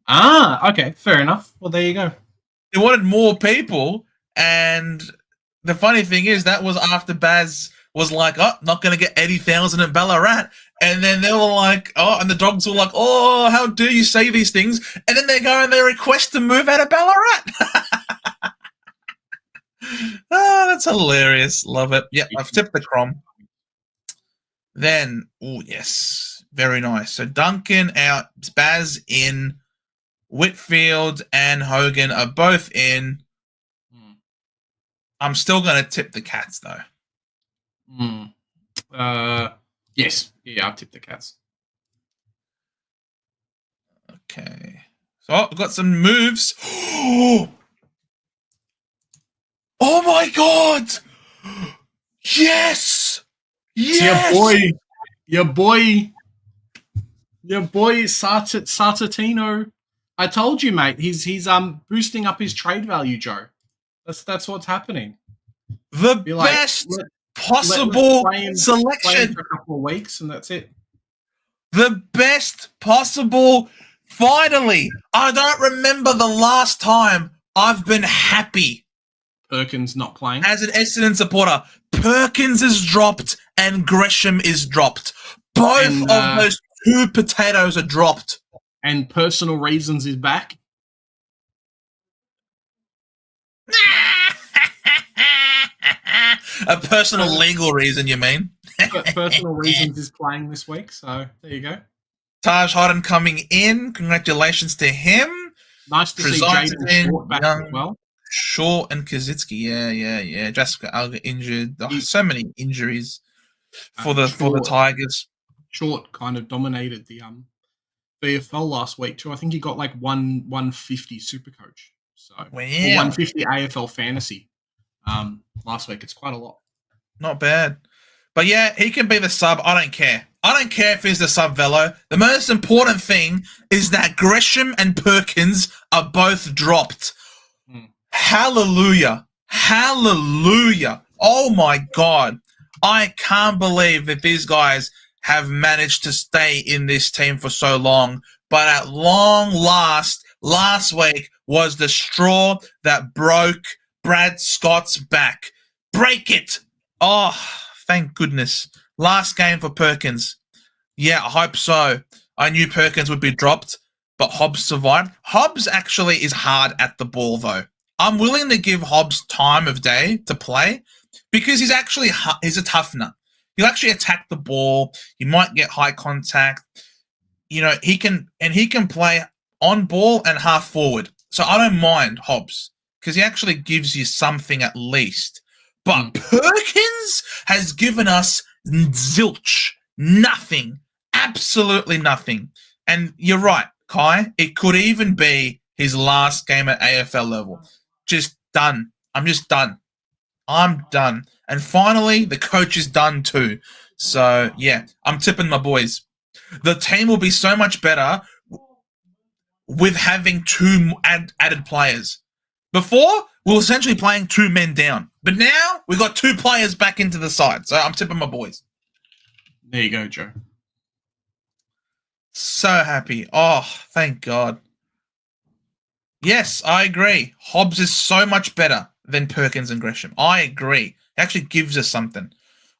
Ah, okay, fair enough. Well, there you go. They wanted more people, and the funny thing is that was after Baz was like, "Oh, not going to get 80,000 at Ballarat," and then they were like, "Oh," and the Dogs were like, "Oh, how dare you say these things?" And then they go and they request to move out of Ballarat. Oh, that's hilarious. Love it. Yeah, I've tipped the Crom. Then, oh yes, very nice. So Duncan out, Baz in, Whitfield and Hogan are both in. I'm still going to tip the Cats, though. Yes. Yeah, I'll tip the Cats. Okay. So, I've got some moves. Oh, my God! Yes! Yes! Your boy, Sartatino. I told you, mate. He's boosting up his trade value, Joe. That's what's happening. The best possible selection. Play him for a couple of weeks, and that's it. The best possible. Finally, I don't remember the last time I've been happy. Perkins not playing. As an Essendon supporter, Perkins is dropped and Gresham is dropped. Both of those two potatoes are dropped. And Personal Reasons is back. A personal legal reason, you mean? Personal Reasons is playing this week, so there you go. Taj Hodden coming in. Congratulations to him. Nice to see Jaden Short back as well. Short and Kaczynski, yeah. Jessica Alga injured. Oh, so many injuries for the Tigers. Short kind of dominated the VFL last week too. I think he got like 150 SuperCoach. So wow. 150 AFL fantasy. Last week. It's quite a lot. Not bad. But yeah, he can be the sub. I don't care. I don't care if he's the sub velo. The most important thing is that Gresham and Perkins are both dropped. Hallelujah. Hallelujah. Oh my God. I can't believe that these guys have managed to stay in this team for so long. But at long last week was the straw that broke Brad Scott's back. Break it. Oh, thank goodness. Last game for Perkins. Yeah, I hope so. I knew Perkins would be dropped, but Hobbs survived. Hobbs actually is hard at the ball, though. I'm willing to give Hobbs time of day to play because he's a tough nut. He'll actually attack the ball. He might get high contact. He can play on ball and half forward. So I don't mind Hobbs because he actually gives you something at least. But Perkins has given us zilch, nothing, absolutely nothing. And you're right, Kai. It could even be his last game at AFL level. Just done. I'm just done. I'm done. And finally, the coach is done too. So, yeah, I'm tipping my boys. The team will be so much better with having two added players. Before, we were essentially playing two men down. But now, we've got two players back into the side. So, I'm tipping my boys. There you go, Joe. So happy. Oh, thank God. Yes, I agree. Hobbs is so much better than Perkins and Gresham. I agree. It actually gives us something.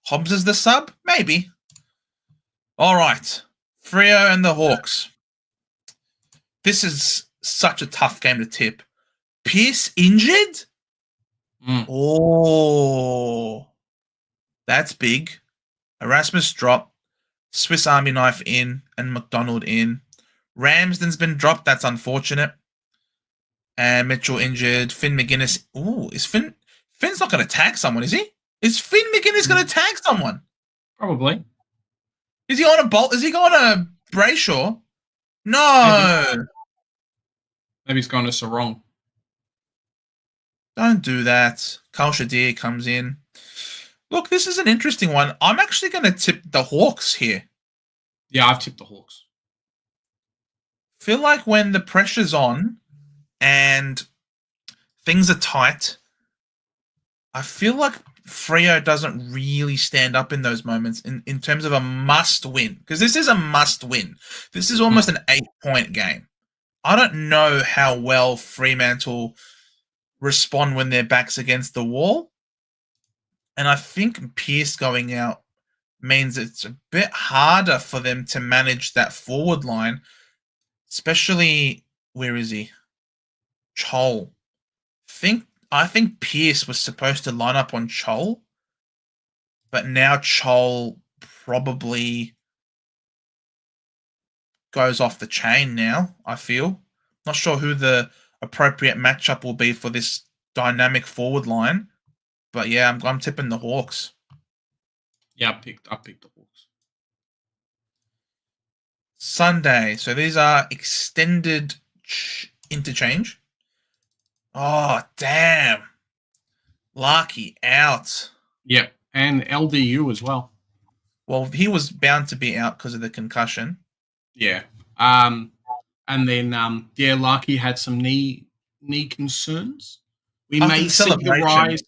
Hobbs is the sub? Maybe. All right. Freo and the Hawks. This is such a tough game to tip. Pierce injured? Oh, that's big. Erasmus drop. Swiss Army knife in and McDonald in. Ramsden's been dropped. That's unfortunate. And Mitchell injured. Finn McGuinness. Ooh, is Finn? Finn's not going to tag someone, is he? Is Finn McGuinness going to tag someone? Probably. Is he on a bolt? Is he going to Brayshaw? No. Maybe he's gone to Sarong. Don't do that. Carl Shadir comes in. Look, this is an interesting one. I'm actually going to tip the Hawks here. Yeah, I've tipped the Hawks. Feel like when the pressure's on and things are tight, I feel like Freo doesn't really stand up in those moments in terms of a must-win. Because this is a must-win. This is almost an 8-point game. I don't know how well Fremantle respond when their back's against the wall. And I think Pierce going out means it's a bit harder for them to manage that forward line, especially, where is he? Chol. I think Pierce was supposed to line up on Chol, but now Chol probably goes off the chain now, I feel. Not sure who the appropriate matchup will be for this dynamic forward line. But yeah, I'm tipping the Hawks. Yeah, I picked the Hawks. Sunday. So these are extended interchange. Oh, damn. Larky out. Yep, and LDU as well. Well, he was bound to be out because of the concussion. Yeah. And then Larky had some knee concerns. We may see the rise.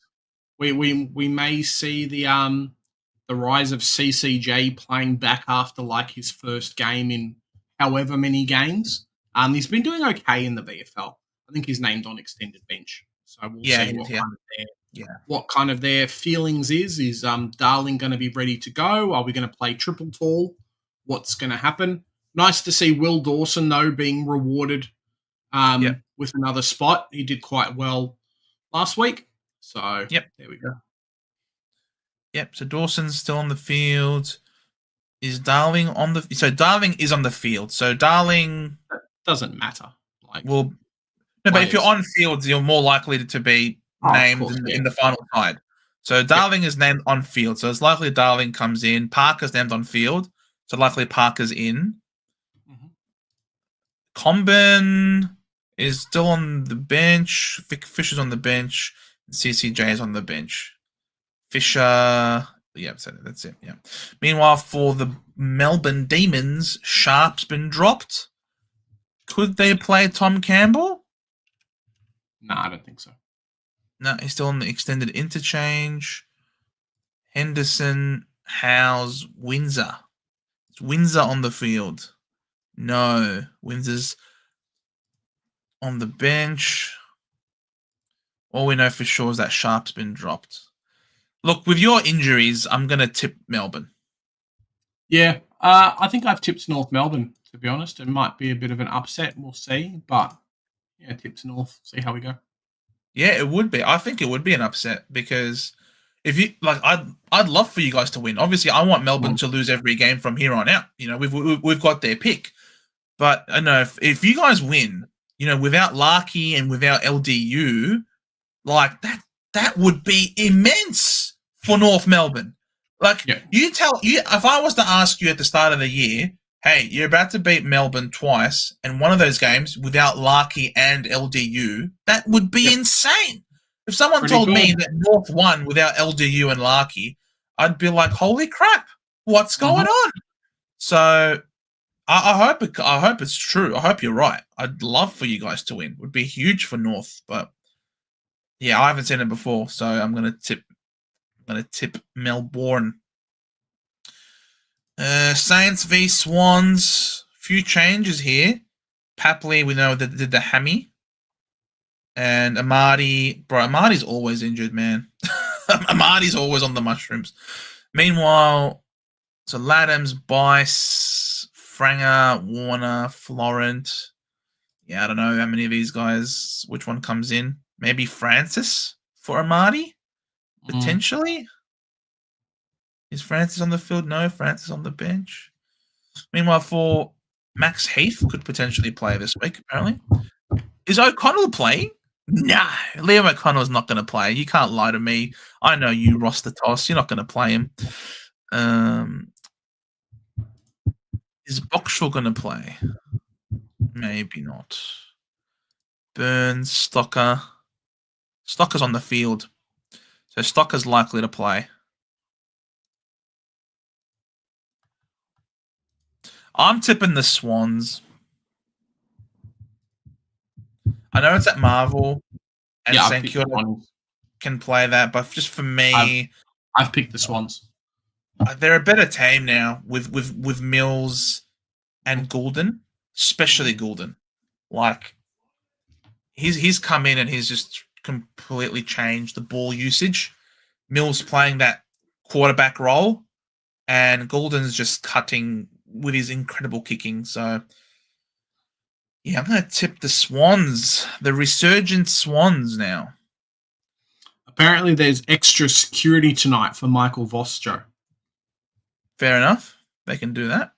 We may see the rise of CCJ playing back after like his first game in however many games. He's been doing okay in the VFL. I think he's named on extended bench. So we'll see what kind of their feelings is. Is Darling going to be ready to go? Are we going to play triple tall? What's going to happen? Nice to see Will Dawson, though, being rewarded with another spot. He did quite well last week. So, there we go. Yep, so Dawson's still on the field. Is Darling on the... So, Darling is on the field. So, Darling... That doesn't matter. But if you're on field, you're more likely to be named in the final side. So, Darling is named on field. So, it's likely Darling comes in. Parker's named on field. So, likely Parker's in. Mm-hmm. Comben is still on the bench. Fisher's on the bench. CCJ is on the bench. Fisher, so that's it. Yeah. Meanwhile, for the Melbourne Demons, Sharp's been dropped. Could they play Tom Campbell? No, I don't think so. No, he's still on the extended interchange. Henderson, Howes, Windsor. Is Windsor on the field? No, Windsor's on the bench. All we know for sure is that Sharp's been dropped. Look, with your injuries, I'm going to tip Melbourne. Yeah, I think I've tipped North Melbourne, to be honest. It might be a bit of an upset. We'll see. But, yeah, tips North. See how we go. Yeah, it would be. I think it would be an upset because if you I'd love for you guys to win. Obviously, I want Melbourne to lose every game from here on out. You know, we've got their pick. But I know if you guys win, you know, without Larky and without LDU, like that would be immense for North Melbourne. Like if I was to ask you at the start of the year, hey, you're about to beat Melbourne twice, and one of those games without Larky and LDU, that would be insane. If someone told me that North won without LDU and Larky, I'd be like, holy crap, what's going on? So I hope it's true. I hope you're right. I'd love for you guys to win. It would be huge for North, but yeah, I haven't seen it before, so I'm gonna tip Melbourne. Saints v Swans. few changes here. Papley, we know that did the hammy. And Amadi, bro, Amadi's always injured, man. Amadi's always on the mushrooms. Meanwhile, so Laddams, Bice, Franger, Warner, Florent. Yeah, I don't know how many of these guys, which one comes in. Maybe Francis for Amadi, potentially. Is Francis on the field? No, Francis on the bench. Meanwhile, for Max Heath could potentially play this week, apparently. Is O'Connell playing? Nah, Liam O'Connell's not going to play. You can't lie to me. I know you, roster toss. You're not going to play him. Is Boxall going to play? Maybe not. Burns, Stocker. Stocker's on the field. So Stocker's likely to play. I'm tipping the Swans. I know it's at Marvel, and St. Kilda can play that, but just for me, I've picked the Swans. They're a better team now with Mills and Goulden, especially Goulden. Like he's come in and he's just completely changed the ball usage. Mills playing that quarterback role, and Goulden's just cutting with his incredible kicking. So yeah, I'm going to tip the Swans, the resurgent Swans now. Apparently, there's extra security tonight for Michael Voss, Joe. Fair enough. They can do that.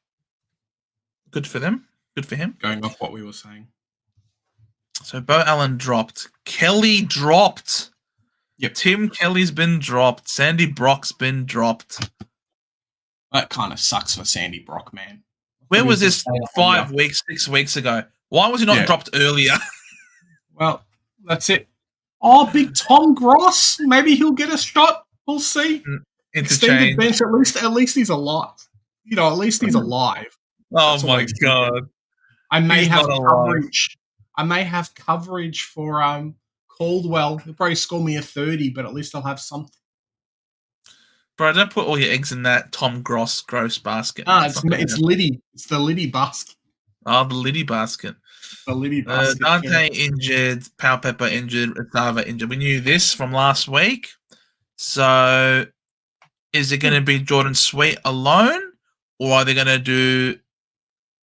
Good for them. Good for him. Going off what we were saying. So Bo Allen dropped. Kelly dropped. Yep. Tim Kelly's been dropped. Sandy Brock's been dropped. That kind of sucks for Sandy Brock, man. Where was this 5 weeks, 6 weeks ago? Why was he not dropped earlier? Well, that's it. Oh, big Tom Gross. Maybe he'll get a shot. We'll see. Extended bench. At least he's alive. At least he's alive. Oh that's my god! I may have coverage. I may have coverage for Caldwell. He'll probably score me a 30, but at least I'll have something. Bro, don't put all your eggs in that Tom gross basket. It's Liddy. It's the Liddy basket. Oh, the Liddy basket. The Liddy basket. Dante injured, Pau Pepper injured, Atava injured. We knew this from last week. So, is it going to be Jordan Sweet alone, or are they going to do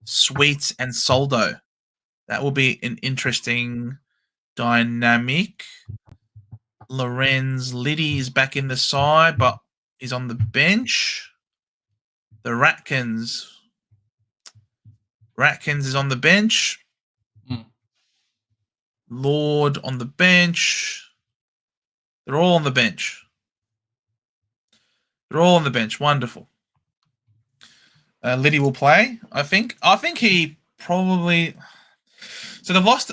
Sweet and Soldo? That will be an interesting dynamic. Lorenz Liddy is back in the side, but he's on the bench. The Ratkins is on the bench. Lord on the bench. They're all on the bench. Wonderful. Liddy will play, I think. I think he probably... So they've lost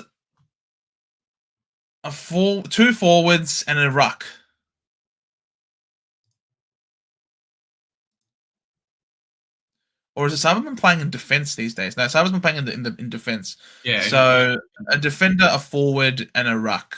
two forwards and a ruck. Or is it some of them playing in defense these days? No, some of them playing in defense. Yeah. So a defender, a forward, and a ruck.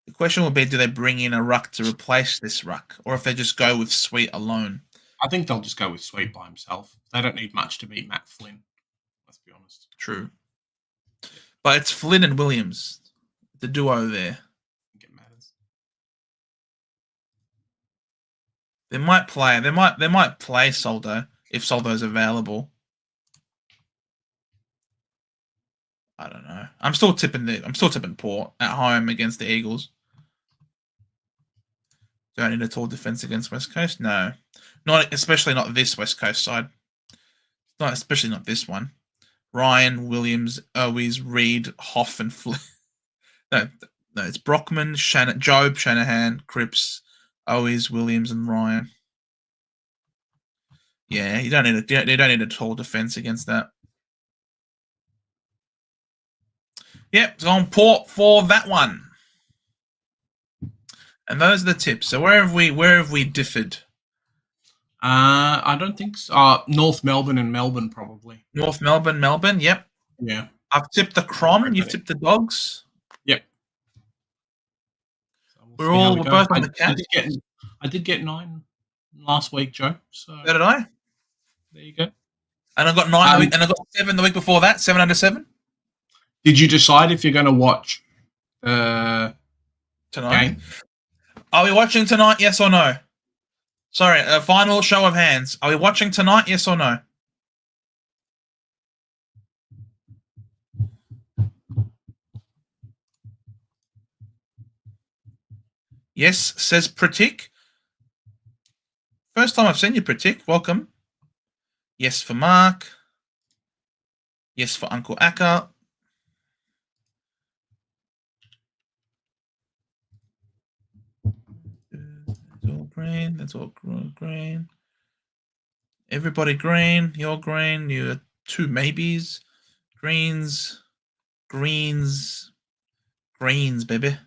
The question will be, do they bring in a ruck to replace this ruck? Or if they just go with Sweet alone? I think they'll just go with Sweet by himself. They don't need much to beat Matt Flynn. Let's be honest. True. But it's Flynn and Williams. The duo there. They might play. They might play Soldo if Soldo's available. I don't know. I'm still tipping Port at home against the Eagles. Do I need a tall defense against West Coast? No, especially not this West Coast side. Especially not this one. Ryan, Williams, Owies, Reed, Hoff, and Flynn. No, it's Brockman, Job, Shanahan, Cripps, Owies, Williams, and Ryan. Yeah, you don't need a tall defense against that. Yep, it's on Port for that one. And those are the tips. So where have we differed? I don't think so. North Melbourne and Melbourne probably. North Melbourne. Yep. Yeah. I've tipped the Crom. You've tipped the Dogs. Yep. So we're both on the Cats. I did get 9 last week, Joe. So So did I. there you go. And I got 9 the week, and I got 7 the week before that. 7 under 7 Did you decide if you're going to watch the tonight. game? Are we watching tonight? Yes or no? Sorry, a final show of hands. Are we watching tonight? Yes or no? Yes, says Pratik. First time I've seen you, Pratik. Welcome. Yes for Mark. Yes for Uncle Akka. That's all green. That's all green. Everybody green. You're green. You're 2 maybes. Greens. Greens. Greens, baby.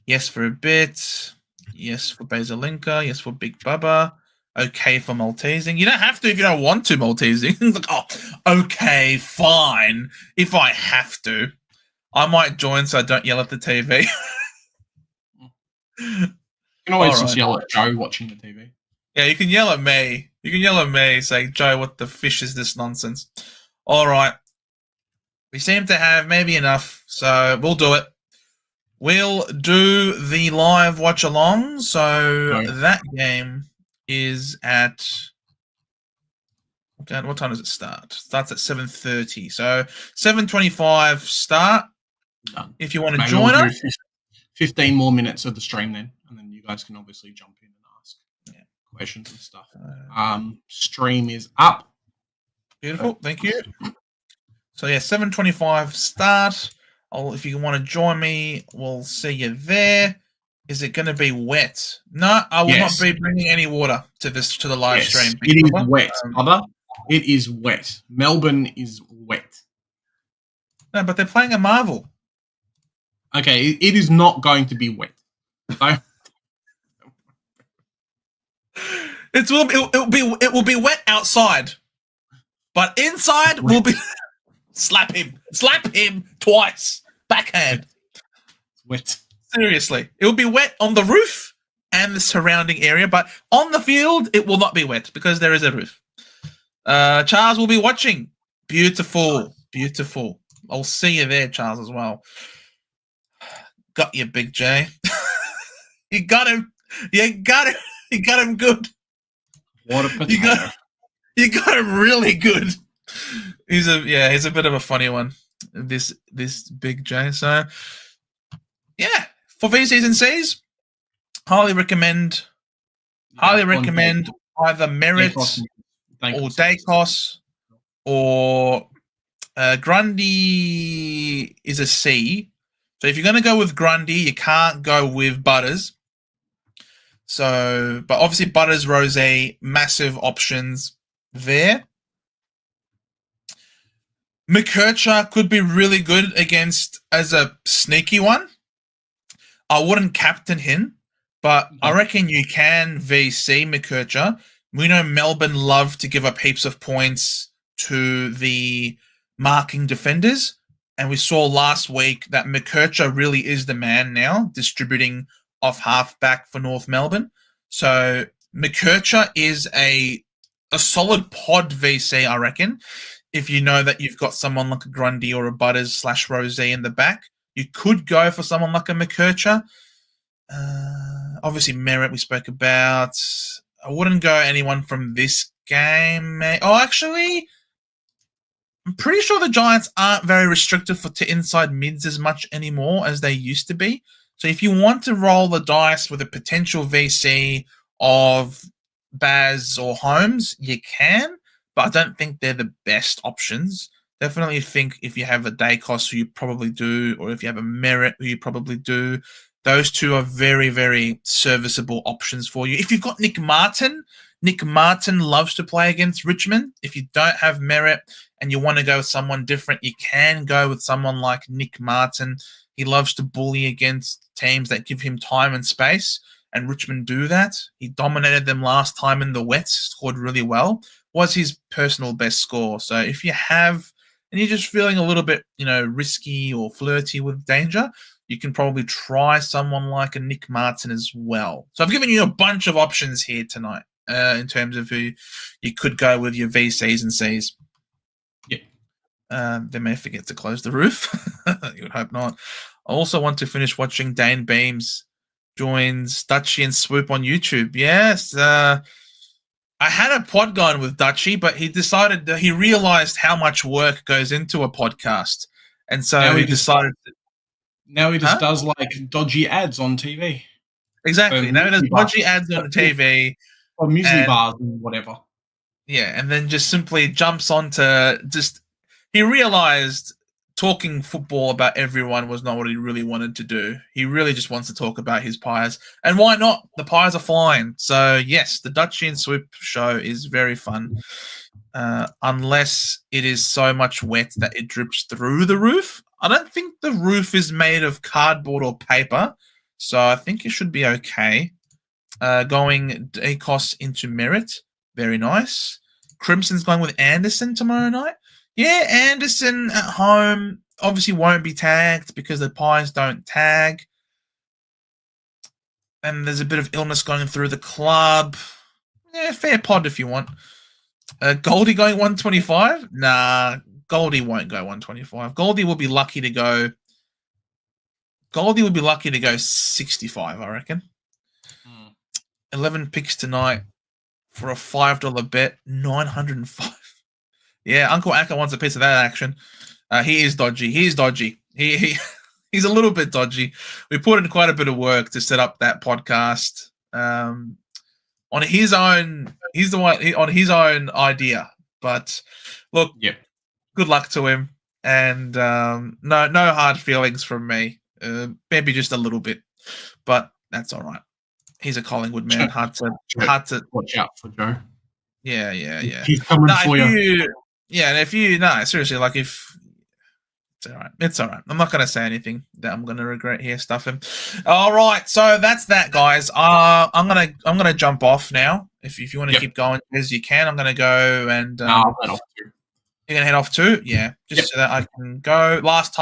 Yes for a bit. Yes for Basilinka. Yes for Big Bubba. Okay for Maltesing. You don't have to if you don't want to Maltesing. Like, oh, okay, fine. If I have to, I might join so I don't yell at the TV. You can always All just right. yell at Joe watching the TV. Yeah, you can yell at me. You can yell at me, say, Joe, what the fish is this nonsense? All right. We seem to have maybe enough, so we'll do it. We'll do the live watch along. So Right. that game is at what time does it start? It starts at 7:30. So 7:25 start. Done. If you want to Maybe join we'll us. do 15 more minutes of the stream then, and then you guys can obviously jump in and ask questions and stuff. Stream is up. Beautiful. Thank you. So yeah, 7:25 start. If you want to join me, we'll see you there. Is it going to be wet? No, I will not be bringing any water to the live stream. It is wet, brother. It is wet. Melbourne is wet. No, but they're playing a Marvel. Okay, it is not going to be wet. So it will be wet outside, but inside will be slap him twice, backhand. It's wet. Seriously, it will be wet on the roof and the surrounding area, but on the field it will not be wet because there is a roof. Charles will be watching. Beautiful. I'll see you there, Charles, as well. Got you, Big J. You got him. You got him good. What a potato. You got him really good. He's a bit of a funny one. This Big J. So yeah, for VCs and Cs, highly recommend either Merits or Dacos or Grundy is a C. So if you're going to go with Grundy, you can't go with Butters. So, but obviously Butters, Rosé, massive options there. McKercher could be really good against as a sneaky one. I wouldn't captain him, but I reckon you can VC McKercher. We know Melbourne love to give up heaps of points to the marking defenders. And we saw last week that McKercher really is the man now, distributing off halfback for North Melbourne. So McKercher is a solid pod VC, I reckon. If you know that you've got someone like a Grundy or a Butters / Rosé in the back, you could go for someone like a McKercher. Obviously, Merritt we spoke about. I wouldn't go anyone from this game. Oh, actually, I'm pretty sure the Giants aren't very restricted to inside mids as much anymore as they used to be. So if you want to roll the dice with a potential VC of Baz or Holmes, you can, but I don't think they're the best options. Definitely think if you have a Dacos, who you probably do, or if you have a Merritt, who you probably do, those two are very, very serviceable options for you. If you've got Nick Martin loves to play against Richmond. If you don't have Merritt and you want to go with someone different, you can go with someone like Nick Martin. He loves to bully against teams that give him time and space, and Richmond do that. He dominated them last time in the wet, scored really well, was his personal best score. So if you have, and you're just feeling a little bit, risky or flirty with danger, you can probably try someone like a Nick Martin as well. So I've given you a bunch of options here tonight in terms of who you could go with your VCs and Cs. Yeah. They may forget to close the roof. You would hope not. I also want to finish watching Dane Beams joins Dutchy and Swoop on YouTube. Yes. I had a pod going with Dutchy, but he decided that he realized how much work goes into a podcast. And so he decided... Now he just does like dodgy ads on TV. Exactly. Now he does dodgy ads on TV. Or muesli bars and whatever. Yeah, and then just simply jumps onto he realized talking football about everyone was not what he really wanted to do. He really just wants to talk about his Pies. And why not? The Pies are flying. So, yes, the Dutchy and Swoop show is very fun. Unless it is so much wet that it drips through the roof. I don't think the roof is made of cardboard or paper, so I think it should be okay. Going Dacos into Merritt. Very nice. Crimson's going with Anderson tomorrow night. Yeah, Anderson at home obviously won't be tagged because the Pies don't tag. And there's a bit of illness going through the club. Yeah, fair pod if you want. Goldie going 125? Nah, Goldie won't go 125. Goldie will be lucky to go 65, I reckon. 11 picks tonight for a $5 bet, 905. Yeah, Uncle Akka wants a piece of that action. He is dodgy. He's a little bit dodgy. We put in quite a bit of work to set up that podcast on his own. He's the one on his own idea. But look, good luck to him, and no hard feelings from me. Maybe just a little bit, but that's all right. He's a Collingwood man. Hard to watch out for Joe. Yeah. He's coming for you. Yeah, and seriously, like if it's all right. I'm not going to say anything that I'm going to regret here, stuffing. All right, so that's that, guys. I'm gonna jump off now. If you want to keep going as you can, I'm going to go and. I'll head off too. You're going to head off too, yeah, just so that I can go. Last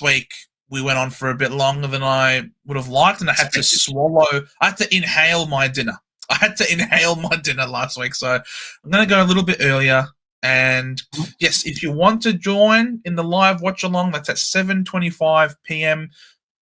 week we went on for a bit longer than I would have liked, and I had to inhale my dinner. I had to inhale my dinner last week, so I'm going to go a little bit earlier. And yes, if you want to join in the live watch along, that's at 7:25 p.m.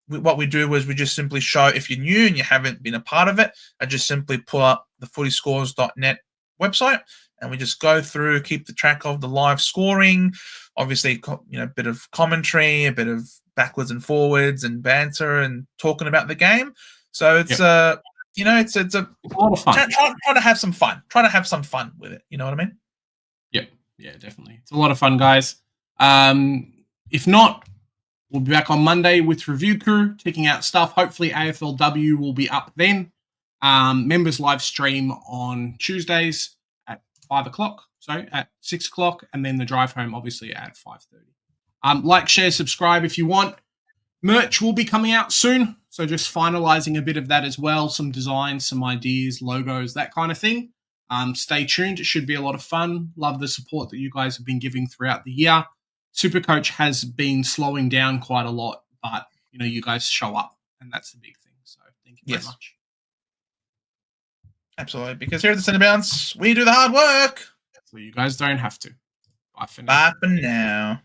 What we do is we just simply show, if you're new and you haven't been a part of it, I just simply pull up the footyscores.net website and we just go through, keep the track of the live scoring. Obviously, a bit of commentary, a bit of backwards and forwards and banter and talking about the game. So it's it's a lot of fun. Try to have some fun. Try to have some fun with it. You know what I mean? Yeah, definitely. It's a lot of fun, guys. If not, we'll be back on Monday with Review Crew, checking out stuff. Hopefully AFLW will be up then. Members live stream on Tuesdays at 5 o'clock, at 6 o'clock, and then the drive home, obviously, at 5:30. Like, share, subscribe if you want. Merch will be coming out soon, so just finalizing a bit of that as well. Some designs, some ideas, logos, that kind of thing. Stay tuned. It should be a lot of fun. Love the support that you guys have been giving throughout the year. SuperCoach has been slowing down quite a lot, but you guys show up, and that's the big thing. So thank you very much. Absolutely, because here at the Centre Bounce, we do the hard work. So you guys don't have to. Bye for now. Bye for now.